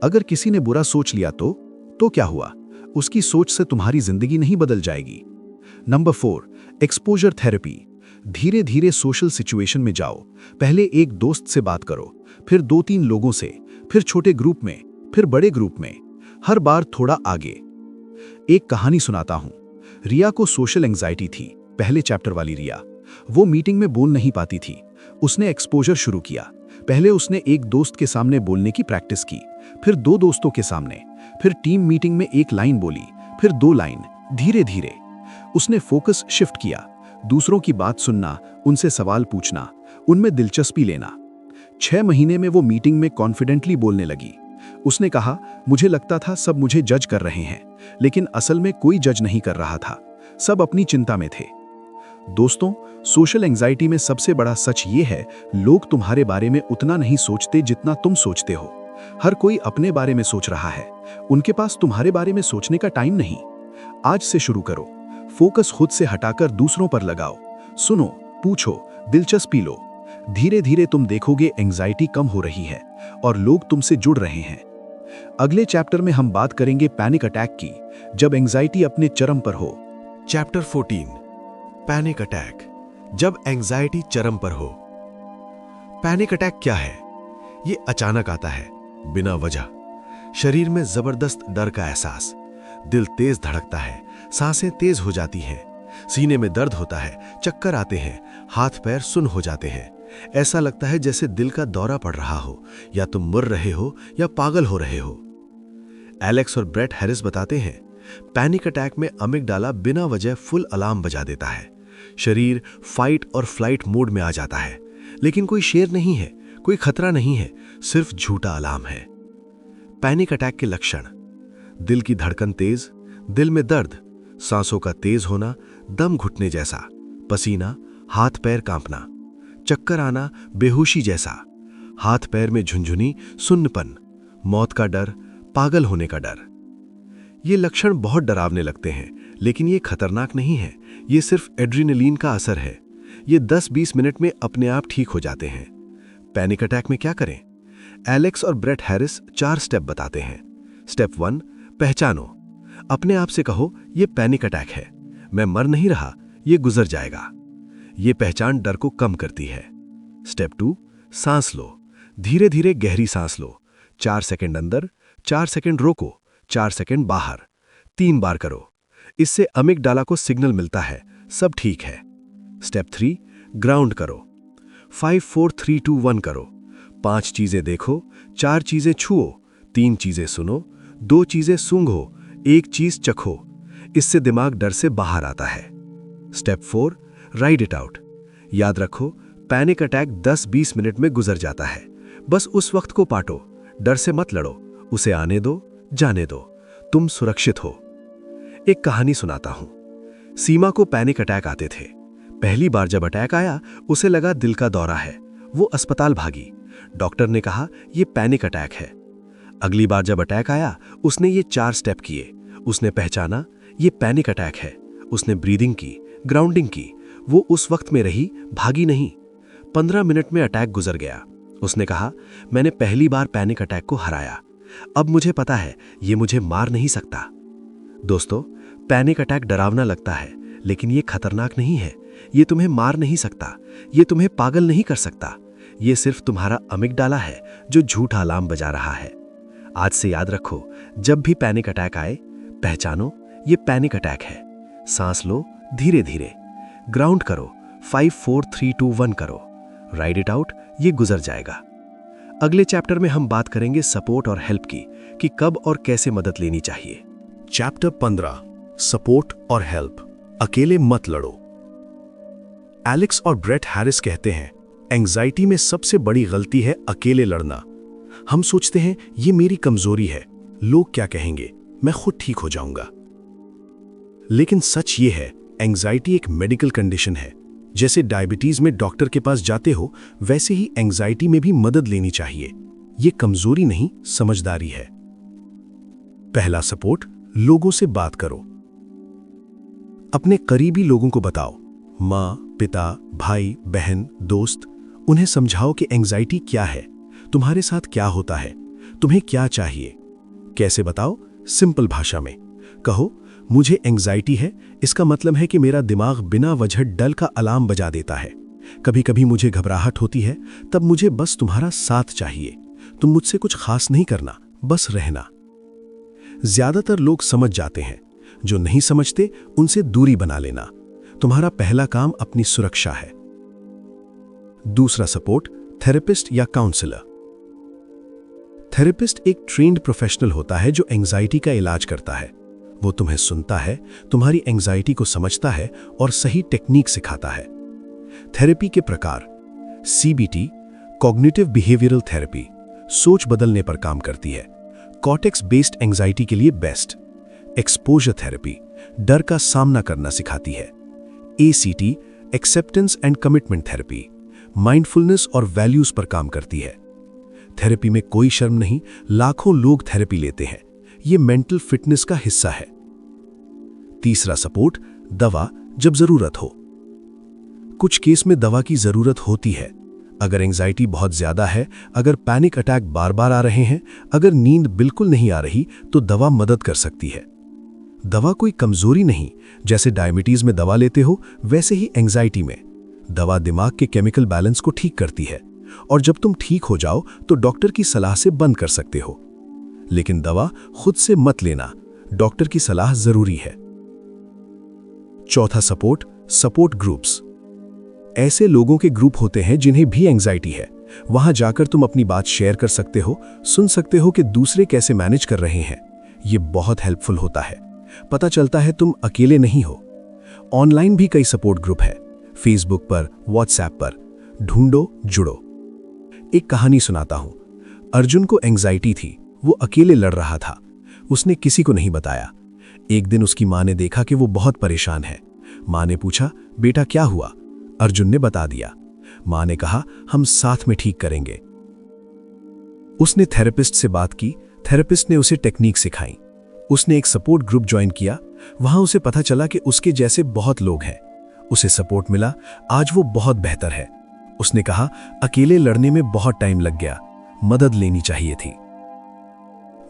अगर किसी ने बुरा सोच लिया तो क्या हुआ? उसकी सोच से तुम्हारी जिंदगी नहीं बदल जाएगी। नंबर 4, एक्सपोजर थेरेपी: धीरे धीरे सोशल सिचुएशन में जाओ। पहले एक दोस्त से बात करो, फिर 2-3 लोगों से, फिर छोटे ग्रुप में, फिर बड़े ग्रुप में, हर बार थोड़ा आगे। एक कहानी सुनाता हूं। रिया को सोशल एंजाइटी थी, पहले चैप्टर वाली रिया। वो मीटिंग में बोल नहीं पाती थी। उसने एक्सपोजर शुरू किया। पहले उसने एक दोस्त के सामने बोलने की प्रैक्टिस की, फिर 2 दोस्तों के सामने, फिर टीम मीटिंग में 1 लाइन बोली, फिर 2 लाइन। धीरे धीरे उसने फोकस शिफ्ट किया, दूसरों की बात सुनना, उनसे सवाल पूछना, उनमें दिलचस्पी लेना। 6 महीने में वो मीटिंग में कॉन्फिडेंटली बोलने लगी। उसने कहा, मुझे लगता था सब मुझे जज कर रहे हैं, लेकिन असल में कोई जज नहीं कर रहा था, सब अपनी चिंता में थे। दोस्तों, सोशल एंजाइटी में सबसे बड़ा सच ये है, लोग तुम्हारे बारे में उतना नहीं सोचते जितना तुम सोचते हो। हर कोई अपने बारे में सोच रहा है, उनके पास तुम्हारे बारे में सोचने का टाइम नहीं। आज से शुरू करो, फोकस खुद से हटाकर दूसरों पर लगाओ। सुनो, पूछो, दिलचस्पी लो। धीरे धीरे तुम देखोगे एंजाइटी कम हो रही है और लोग तुमसे जुड़ रहे हैं। अगले चैप्टर में हम बात करेंगे पैनिक अटैक की, जब एंजाइटी अपने चरम पर हो। चैप्टर 14 पैनिक अटैक, जब एंजाइटी चरम पर हो। पैनिक अटैक क्या है? ये अचानक आता है, बिना वजह। शरीर में जबरदस्त डर का एहसास, दिल तेज धड़कता है, सांसें तेज हो जाती हैं, सीने में दर्द होता है, चक्कर आते हैं, हाथ पैर सुन्न हो जाते हैं। ऐसा लगता है जैसे दिल का दौरा पड़ रहा हो, या तुम मर रहे हो या पागल हो रहे हो। एलेक्स और ब्रेट हैरिस बताते हैं, पैनिक अटैक में अमिगडाला बिना वजह फुल अलार्म बजा देता है। शरीर फाइट और फ्लाइट मोड में आ जाता है, लेकिन कोई शेर नहीं है, कोई खतरा नहीं है, सिर्फ झूठा अलार्म है। पैनिक अटैक के लक्षण: दिल की धड़कन तेज, दिल में दर्द, सांसों का तेज होना, दम घुटने जैसा, पसीना, हाथ पैर कांपना, चक्कर आना, बेहोशी जैसा, हाथ पैर में झुंझुनी, सुन्नपन, मौत का डर, पागल होने का डर। ये लक्षण बहुत डरावने लगते हैं, लेकिन ये खतरनाक नहीं है। ये सिर्फ एड्रेनलिन का असर है। ये 10-20 मिनट में अपने आप ठीक हो जाते हैं। पैनिक अटैक में क्या करें? एलेक्स और ब्रेट हैरिस 4 स्टेप बताते हैं। स्टेप 1, पहचानो। अपने आप से कहो, ये पैनिक अटैक है, मैं मर नहीं रहा, ये गुजर जाएगा। ये पहचान डर को कम करती है। स्टेप 2, सांस लो। धीरे धीरे गहरी सांस लो। 4 सेकंड अंदर, 4 सेकंड रोको, 4 सेकंड बाहर। 3 बार करो। इससे अमिगडाला को सिग्नल मिलता है, सब ठीक है। स्टेप 3, ग्राउंड करो। 5 4 3 2 1 करो। 5 चीजें देखो, 4 चीजें छुओ, 3 चीजें सुनो, 2 चीजें सूंघो, 1 चीज चखो। इससे दिमाग डर से बाहर आता है। Step 4, ride it out. याद रखो, पैनिक अटैक 10-20 मिनट में गुजर जाता है। बस उस वक्त को पाटो, डर से मत लड़ो, उसे आने दो, जाने दो, तुम सुरक्षित हो। एक कहानी सुनाता हूं। सीमा को पैनिक अटैक आते थे। पहली बार जब अटैक आया, उसे लगा दिल का दौरा है। वो अस्पताल भागी। डॉक्टर ने कहा यह पैनिक अटैक है। अगली बार जब अटैक आया, उसने ये 4 स्टेप किए। उसने पहचाना ये पैनिक अटैक है। उसने ब्रीदिंग की, ग्राउंडिंग की। वो उस वक्त में रही, भागी नहीं। 15 मिनट में अटैक गुजर गया। उसने कहा, मैंने पहली बार पैनिक अटैक को हराया। अब मुझे पता है ये मुझे मार नहीं सकता। दोस्तों, पैनिक अटैक डरावना लगता है, लेकिन ये खतरनाक नहीं है। ये तुम्हें मार नहीं सकता, ये तुम्हें पागल नहीं कर सकता। ये सिर्फ तुम्हारा अमिगडाला है जो झूठा अलार्म बजा रहा है। आज से याद रखो, जब भी पैनिक अटैक आए, पहचानो ये पैनिक अटैक है। सांस लो धीरे धीरे, ग्राउंड करो, 5 4 3 2 1 करो, राइड इट आउट, ये गुजर जाएगा। अगले चैप्टर में हम बात करेंगे सपोर्ट और हेल्प की, कि कब और कैसे मदद लेनी चाहिए। चैप्टर 15, सपोर्ट और हेल्प। अकेले मत लड़ो। एलेक्स और ब्रेट हैरिस कहते हैं, एंजाइटी में सबसे बड़ी गलती है अकेले लड़ना। हम सोचते हैं ये मेरी कमजोरी है, लोग क्या कहेंगे, मैं खुद ठीक हो जाऊंगा। लेकिन सच ये है, एंजाइटी एक मेडिकल कंडीशन है। जैसे डायबिटीज में डॉक्टर के पास जाते हो, वैसे ही एंजाइटी में भी मदद लेनी चाहिए। ये कमजोरी नहीं, समझदारी है। पहला सपोर्ट, लोगों से बात करो। अपने करीबी लोगों को बताओ, माँ, पिता, भाई, बहन, दोस्त। उन्हें समझाओ कि एंजाइटी क्या है, तुम्हारे साथ क्या होता है, तुम्हें क्या चाहिए। कैसे बताओ? सिंपल भाषा में कहो, मुझे एंजाइटी है, इसका मतलब है कि मेरा दिमाग बिना वजह डर का अलार्म बजा देता है। कभी कभी मुझे घबराहट होती है, तब मुझे बस तुम्हारा साथ चाहिए। तुम मुझसे कुछ खास नहीं करना, बस रहना। ज्यादातर लोग समझ जाते हैं, जो नहीं समझते उनसे दूरी बना लेना। तुम्हारा पहला काम अपनी सुरक्षा है। दूसरा सपोर्ट, थेरेपिस्ट या काउंसलर। थेरेपिस्ट एक ट्रेन्ड प्रोफेशनल होता है जो एंजाइटी का इलाज करता है। वो तुम्हें सुनता है, तुम्हारी एंजाइटी को समझता है और सही टेक्निक सिखाता है। थेरेपी के प्रकार, सीबीटी, कॉग्निटिव बिहेवियरल थेरेपी, सोच बदलने पर काम करती है। कॉर्टेक्स बेस्ड एंजाइटी के लिए बेस्ट। एक्सपोजर थेरेपी, डर का सामना करना सिखाती है। ACT, acceptance and commitment therapy, mindfulness और वैल्यूज पर काम करती है। थेरेपी में कोई शर्म नहीं, लाखों लोग थेरेपी लेते हैं। ये मेंटल फिटनेस का हिस्सा है। तीसरा सपोर्ट, दवा जब जरूरत हो। कुछ केस में दवा की जरूरत होती है। अगर एंजाइटी बहुत ज्यादा है, अगर पैनिक अटैक बार बार आ रहे हैं, अगर नींद बिल्कुल नहीं आ रही, तो दवा मदद कर सकती है। दवा कोई कमजोरी नहीं, जैसे डायबिटीज में दवा लेते हो, वैसे ही एंजाइटी में। दवा दिमाग के केमिकल बैलेंस को ठीक करती है, और जब तुम ठीक हो जाओ तो डॉक्टर की सलाह से बंद कर सकते हो। लेकिन दवा खुद से मत लेना, डॉक्टर की सलाह जरूरी है। चौथा सपोर्ट, सपोर्ट ग्रुप्स। ऐसे लोगों के ग्रुप होते हैं जिन्हें भी एंजाइटी है। वहां जाकर तुम अपनी बात शेयर कर सकते हो, सुन सकते हो कि दूसरे कैसे मैनेज कर रहे हैं। यह बहुत हेल्पफुल होता है। पता चलता है तुम अकेले नहीं हो। ऑनलाइन भी कई सपोर्ट ग्रुप है, फेसबुक पर, व्हाट्सएप पर। ढूंढो, जुड़ो। एक कहानी सुनाता हूं। अर्जुन को एंजाइटी थी, वो अकेले लड़ रहा था। उसने किसी को नहीं बताया। एक दिन उसकी मां ने देखा कि वो बहुत परेशान है। मां ने पूछा, बेटा क्या हुआ? अर्जुन ने बता दिया। मां ने कहा, हम साथ में ठीक करेंगे। उसने थेरेपिस्ट से बात की। थेरेपिस्ट ने उसे टेक्निक सिखाई। उसने एक सपोर्ट ग्रुप ज्वाइन किया। वहां उसे पता चला कि उसके जैसे बहुत लोग हैं। उसे सपोर्ट मिला। आज वो बहुत बेहतर है। उसने कहा, अकेले लड़ने में बहुत टाइम लग गया, मदद लेनी चाहिए थी।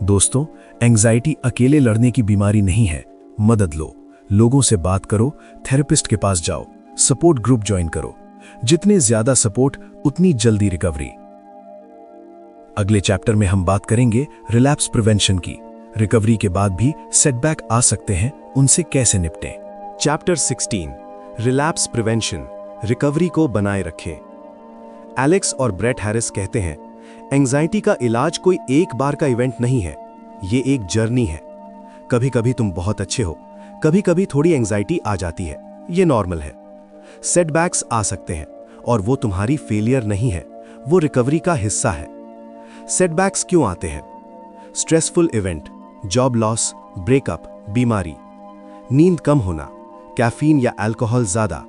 दोस्तों, एंजाइटी अकेले लड़ने की बीमारी नहीं है। मदद लो, लोगों से बात करो, थेरेपिस्ट के पास जाओ, सपोर्ट ग्रुप ज्वाइन करो। जितने ज्यादा सपोर्ट, उतनी जल्दी रिकवरी। अगले चैप्टर में हम बात करेंगे रिलैप्स प्रिवेंशन की। रिकवरी के बाद भी सेटबैक आ सकते हैं, उनसे कैसे निपटें। चैप्टर 16 रिलैप्स प्रिवेंशन, रिकवरी को बनाए रखें। एलेक्स और ब्रेट हैरिस कहते हैं, एंजाइटी का इलाज कोई एक बार का इवेंट नहीं है, ये एक जर्नी है। कभी कभी तुम बहुत अच्छे हो, कभी कभी थोड़ी एंजाइटी आ जाती है, ये नॉर्मल है। सेटबैक्स आ सकते हैं और वो तुम्हारी फेलियर नहीं है, वो रिकवरी का हिस्सा है। सेटबैक्स क्यों आते हैं? Stressful event, job loss, breakup, बीमारी, नींद कम होना, कैफीन या अल्कोहल ज्यादा,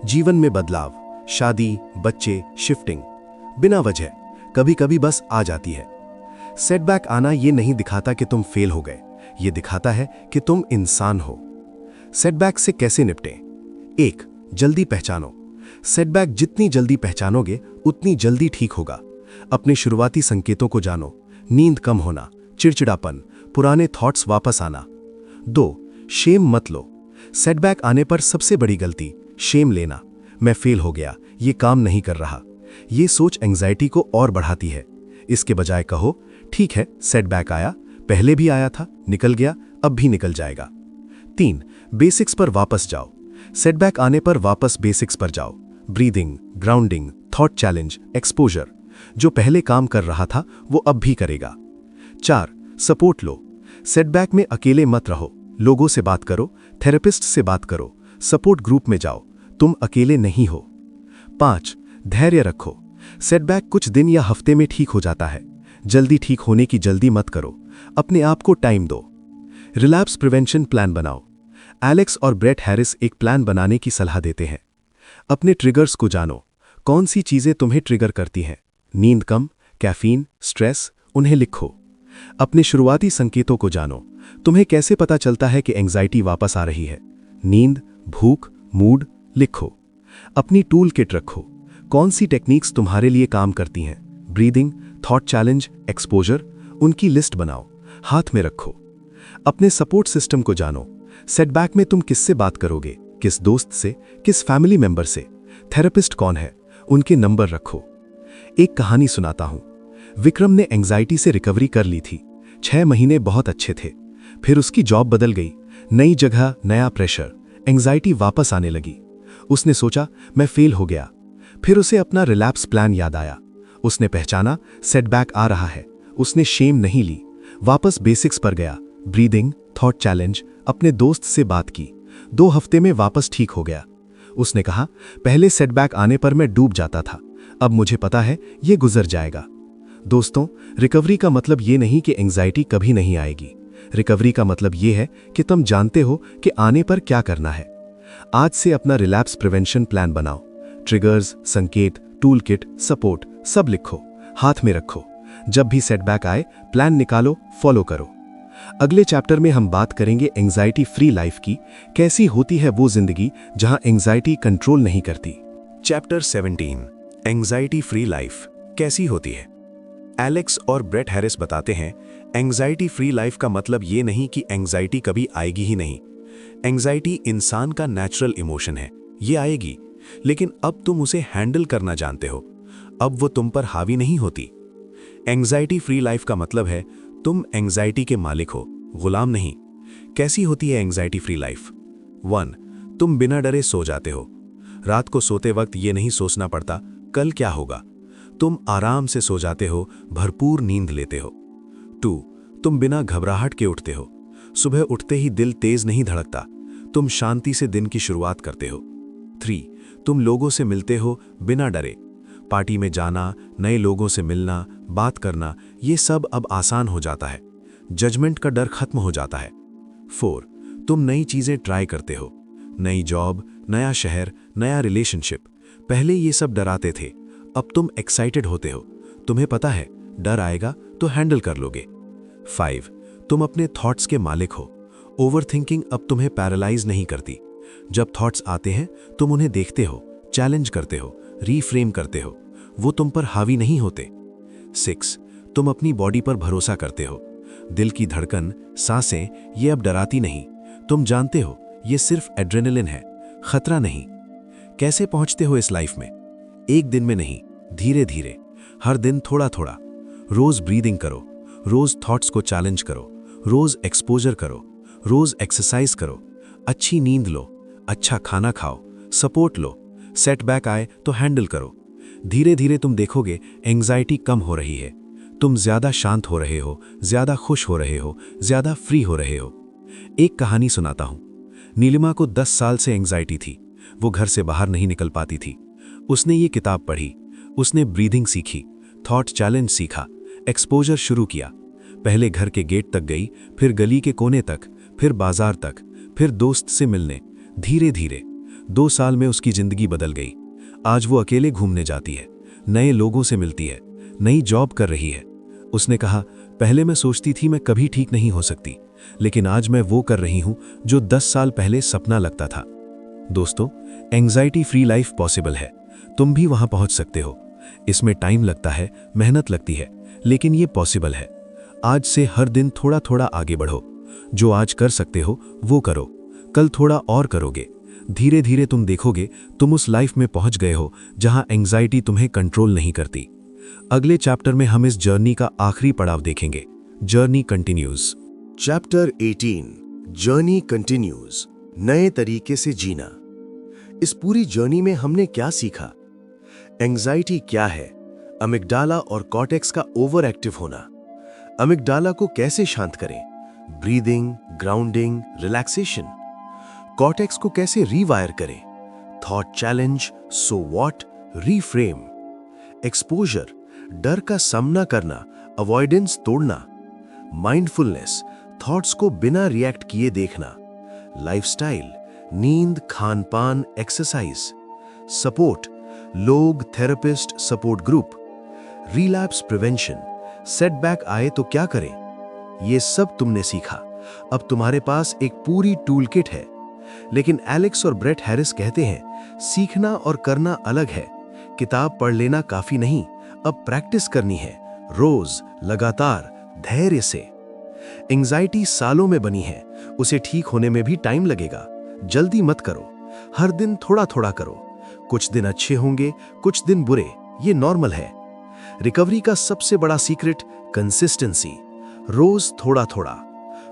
जीवन में बदलाव, शादी, बच्चे, शिफ्टिंग, बिना वजह कभी कभी बस आ जाती है। सेटबैक आना ये नहीं दिखाता कि तुम फेल हो गए, ये दिखाता है कि तुम इंसान हो। सेटबैक से कैसे निपटें? 1. जल्दी पहचानो। सेटबैक जितनी जल्दी पहचानोगे, उतनी जल्दी ठीक होगा। अपने शुरुआती संकेतों को जानो, नींद कम होना, चिड़चिड़ापन, पुराने थॉट्स वापस आना। 2. शेम मत लो। सेटबैक आने पर सबसे बड़ी गलती शेम लेना। मैं फेल हो गया, ये काम नहीं कर रहा। ये सोच एंजाइटी को और बढ़ाती है। इसके बजाय कहो, ठीक है, सेटबैक आया, पहले भी आया था, निकल गया, अब भी निकल जाएगा। 3. बेसिक्स पर वापस जाओ। सेटबैक आने पर वापस बेसिक्स पर जाओ। Breathing, grounding, thought challenge, exposure. जो पहले काम कर रहा था वो अब भी करेगा। 4. सपोर्ट लो। सेटबैक में अकेले मत रहो, लोगों से बात करो, थेरेपिस्ट से बात करो, सपोर्ट ग्रुप में जाओ, तुम अकेले नहीं हो। 5. धैर्य रखो। सेटबैक कुछ दिन या हफ्ते में ठीक हो जाता है। जल्दी ठीक होने की जल्दी मत करो, अपने आप को टाइम दो। रिलैप्स प्रिवेंशन प्लान बनाओ। एलेक्स और ब्रेट हैरिस एक प्लान बनाने की सलाह देते हैं। अपने ट्रिगर्स को जानो, कौन सी चीजें तुम्हें ट्रिगर करती हैं। नींद कम, कैफीन, स्ट्रेस, उन्हें लिखो। अपने शुरुआती संकेतों को जानो, तुम्हें कैसे पता चलता है कि एंजाइटी वापस आ रही है। नींद, भूख, मूड, लिखो। अपनी टूल किट रखो, कौन सी टेक्निक्स तुम्हारे लिए काम करती हैं। ब्रीदिंग, थॉट चैलेंज, एक्सपोजर, उनकी लिस्ट बनाओ, हाथ में रखो। अपने सपोर्ट सिस्टम को जानो, सेटबैक में तुम किससे बात करोगे, किस दोस्त से, किस फैमिली मेंबर से, थेरेपिस्ट कौन है, उनके नंबर रखो। एक कहानी सुनाता हूं। विक्रम ने एंजाइटी से रिकवरी कर ली थी। 6 महीने बहुत अच्छे थे, फिर उसकी जॉब बदल गई, नई जगह, नया प्रेशर, एंजाइटी वापस आने लगी। उसने सोचा, मैं फेल हो गया। फिर उसे अपना रिलैप्स प्लान याद आया। उसने पहचाना सेटबैक आ रहा है। उसने शेम नहीं ली, वापस बेसिक्स पर गया। ब्रीदिंग, थॉट चैलेंज, अपने दोस्त से बात की। 2 हफ्ते में वापस ठीक हो गया। उसने कहा, पहले सेटबैक आने पर मैं डूब जाता था, अब मुझे पता है ये गुजर जाएगा। दोस्तों, रिकवरी का मतलब ये नहीं कि एंजाइटी कभी नहीं आएगी। रिकवरी का मतलब ये है कि तुम जानते हो कि आने पर क्या करना है। आज से अपना रिलैप्स प्रिवेंशन प्लान बनाओ। ट्रिगर्स, संकेत, टूल किट, सपोर्ट, सब लिखो, हाथ में रखो। जब भी सेटबैक आए, प्लान निकालो, फॉलो करो। अगले चैप्टर में हम बात करेंगे एंजाइटी फ्री लाइफ की। कैसी होती है वो जिंदगी जहां एंजाइटी कंट्रोल नहीं करती। चैप्टर 17 एंजाइटी फ्री लाइफ कैसी होती है? एलेक्स और ब्रेट हैरिस बताते हैं, एंजाइटी फ्री लाइफ का मतलब ये नहीं कि एंजाइटी कभी आएगी ही नहीं। एंजाइटी इंसान का नेचुरल इमोशन है, ये आएगी, लेकिन अब तुम उसे हैंडल करना जानते हो। अब वो तुम पर हावी नहीं होती। एंजाइटी फ्री लाइफ का मतलब है तुम एंजाइटी के मालिक हो, गुलाम नहीं। कैसी होती है एंजाइटी फ्री लाइफ? 1. तुम बिना डरे सो जाते हो। रात को सोते वक्त ये नहीं सोचना पड़ता कल क्या होगा। तुम आराम से सो जाते हो, भरपूर नींद लेते हो। 2. तुम बिना घबराहट के उठते हो। सुबह उठते ही दिल तेज नहीं धड़कता, तुम शांति से दिन की शुरुआत करते हो। 3. तुम लोगों से मिलते हो बिना डरे। पार्टी में जाना, नए लोगों से मिलना, बात करना, ये सब अब आसान हो जाता है। जजमेंट का डर खत्म हो जाता है। 4. तुम नई चीजें ट्राई करते हो। नई जॉब, नया शहर, नया रिलेशनशिप। पहले ये सब डराते थे, अब तुम एक्साइटेड होते हो। तुम्हें पता है डर आएगा तो हैंडल कर लोगे। 5. तुम अपने थॉट्स के मालिक हो। ओवरथिंकिंग अब तुम्हें पैरालाइज नहीं करती। जब थॉट्स आते हैं तुम उन्हें देखते हो, चैलेंज करते हो, रीफ्रेम करते हो, वो तुम पर हावी नहीं होते। 6. तुम अपनी बॉडी पर भरोसा करते हो। दिल की धड़कन, सांसें, ये अब डराती नहीं। तुम जानते हो ये सिर्फ एड्रेनलिन है, खतरा नहीं। कैसे पहुंचते हो इस लाइफ में? एक दिन में नहीं, धीरे धीरे, हर दिन थोड़ा थोड़ा। रोज ब्रीदिंग करो, रोज थॉट्स को चैलेंज करो, रोज एक्सपोजर करो, रोज एक्सरसाइज करो, अच्छी नींद लो, अच्छा खाना खाओ, सपोर्ट लो, सेटबैक आए तो हैंडल करो। धीरे धीरे तुम देखोगे एंग्जाइटी कम हो रही है। तुम ज्यादा शांत हो रहे हो, ज्यादा खुश हो रहे हो, ज्यादा फ्री हो रहे हो। एक कहानी सुनाता हूं। नीलिमा को 10 साल से एंग्जाइटी थी। वो घर से बाहर नहीं निकल पाती थी। उसने ये किताब पढ़ी, उसने ब्रीदिंग सीखी, थॉट चैलेंज सीखा, एक्सपोजर शुरू किया। पहले घर के गेट तक गई, फिर गली के कोने तक, फिर बाजार तक, फिर दोस्त से मिलने। धीरे धीरे 2 साल में उसकी जिंदगी बदल गई। आज वो अकेले घूमने जाती है, नए लोगों से मिलती है, नई जॉब कर रही है। उसने कहा, पहले मैं सोचती थी मैं कभी ठीक नहीं हो सकती, लेकिन आज मैं वो कर रही हूं जो 10 साल पहले सपना लगता था। दोस्तों, एंग्जाइटी फ्री लाइफ पॉसिबल है। तुम भी वहां पहुंच सकते हो। इसमें टाइम लगता है, मेहनत लगती है, लेकिन ये पॉसिबल है। आज से हर दिन थोड़ा थोड़ा आगे बढ़ो। जो आज कर सकते हो वो करो, कल थोड़ा और करोगे। धीरे धीरे तुम देखोगे तुम उस लाइफ में पहुंच गए हो जहां एंग्जाइटी तुम्हें कंट्रोल नहीं करती। अगले चैप्टर में हम इस जर्नी का आखिरी पड़ाव देखेंगे। Journey continues. Chapter 18 journey continues, नए तरीके से जीना। इस पूरी जर्नी में हमने क्या सीखा? एंग्जाइटी क्या है, अमिगडाला और कॉर्टेक्स का ओवर एक्टिव होना, अमिगडाला को कैसे शांत करें, ब्रीदिंग, ग्राउंडिंग, रिलैक्सेशन, कॉर्टेक्स को कैसे रीवायर करें, thought challenge, so what, reframe, exposure, डर का सामना करना, अवॉइडेंस तोड़ना, माइंडफुलनेस, थॉट्स को बिना रिएक्ट किए देखना, लाइफस्टाइल, नींद, खान पान, एक्सरसाइज, सपोर्ट, लोग, therapist, support group, relapse prevention, setback आए तो क्या करें, ये सब तुमने सीखा। अब तुम्हारे पास एक पूरी टूल किट है। लेकिन एलेक्स और ब्रेट हैरिस कहते हैं, सीखना और करना अलग है। किताब पढ़ लेना काफी नहीं, अब प्रैक्टिस करनी है, रोज, लगातार, धैर्य से। एंग्जाइटी सालों में बनी है, उसे ठीक होने में भी टाइम लगेगा। जल्दी मत करो, हर दिन थोड़ा थोड़ा करो। कुछ दिन अच्छे होंगे, कुछ दिन बुरे, ये नॉर्मल है। रिकवरी का सबसे बड़ा सीक्रेट कंसिस्टेंसी। रोज थोड़ा थोड़ा,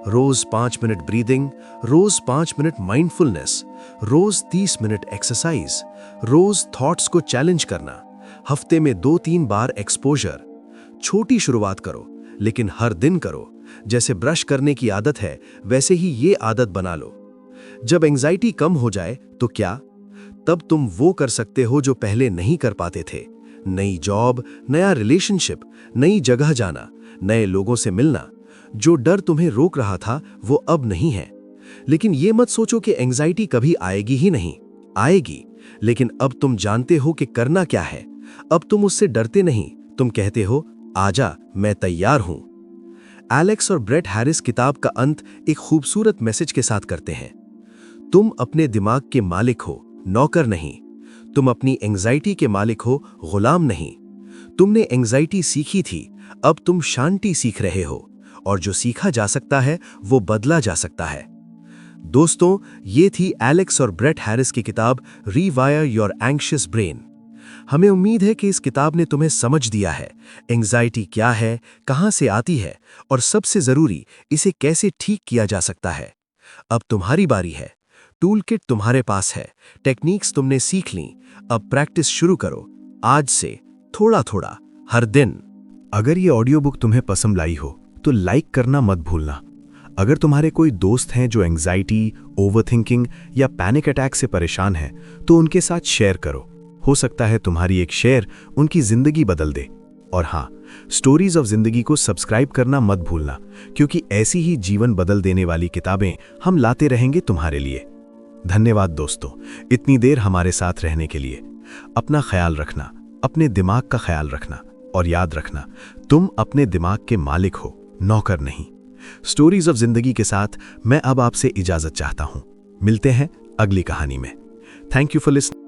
रोज 5 मिनट ब्रीदिंग, रोज 5 मिनट माइंडफुलनेस, रोज 30 मिनट एक्सरसाइज, रोज थॉट्स को चैलेंज करना, हफ्ते में 2-3 बार एक्सपोजर। छोटी शुरुआत करो, लेकिन हर दिन करो। जैसे ब्रश करने की आदत है, वैसे ही ये आदत बना लो। जब एंग्जाइटी कम हो जाए तो क्या? तब तुम वो कर सकते हो जो पहले नहीं कर पाते थे। नई जॉब, नया रिलेशनशिप, नई जगह जाना, नए लोगों से मिलना। जो डर तुम्हें रोक रहा था वो अब नहीं है। लेकिन ये मत सोचो कि एंग्जाइटी कभी आएगी ही नहीं। आएगी, लेकिन अब तुम जानते हो कि करना क्या है। अब तुम उससे डरते नहीं, तुम कहते हो, आजा, मैं तैयार हूं। एलेक्स और ब्रेट हैरिस किताब का अंत एक खूबसूरत मैसेज के साथ करते हैं। तुम अपने दिमाग के मालिक हो, नौकर नहीं। तुम अपनी एंग्जाइटी के मालिक हो, गुलाम नहीं। तुमने एंग्जाइटी सीखी थी, अब तुम शांति सीख रहे हो। और जो सीखा जा सकता है वो बदला जा सकता है। दोस्तों, ये थी एलेक्स और ब्रेट हैरिस की किताब रीवायर योर एंग्शियस ब्रेन। हमें उम्मीद है कि इस किताब ने तुम्हें समझ दिया है एंग्जाइटी क्या है, कहां से आती है और सबसे जरूरी, इसे कैसे ठीक किया जा सकता है। अब तुम्हारी बारी है। टूल किट तुम्हारे पास है, टेक्निक्स तुमने सीख ली, अब प्रैक्टिस शुरू करो। आज से थोड़ा थोड़ा, हर दिन। अगर ये ऑडियो बुक तुम्हें पसंद आई हो तो लाइक करना मत भूलना। अगर तुम्हारे कोई दोस्त हैं जो एंग्जाइटी, ओवरथिंकिंग या पैनिक अटैक से परेशान हैं, तो उनके साथ शेयर करो। हो सकता है तुम्हारी एक शेयर उनकी जिंदगी बदल दे। और हाँ, स्टोरीज ऑफ जिंदगी को सब्सक्राइब करना मत भूलना, क्योंकि ऐसी ही जीवन बदल देने वाली किताबें हम लाते रहेंगे तुम्हारे लिए। धन्यवाद दोस्तों, इतनी देर हमारे साथ रहने के लिए। अपना ख्याल रखना, अपने दिमाग का ख्याल रखना, और याद रखना, तुम अपने दिमाग के मालिक हो, नौकर नहीं। स्टोरीज ऑफ जिंदगी के साथ मैं अब आपसे इजाजत चाहता हूं। मिलते हैं अगली कहानी में। Thank you for listening.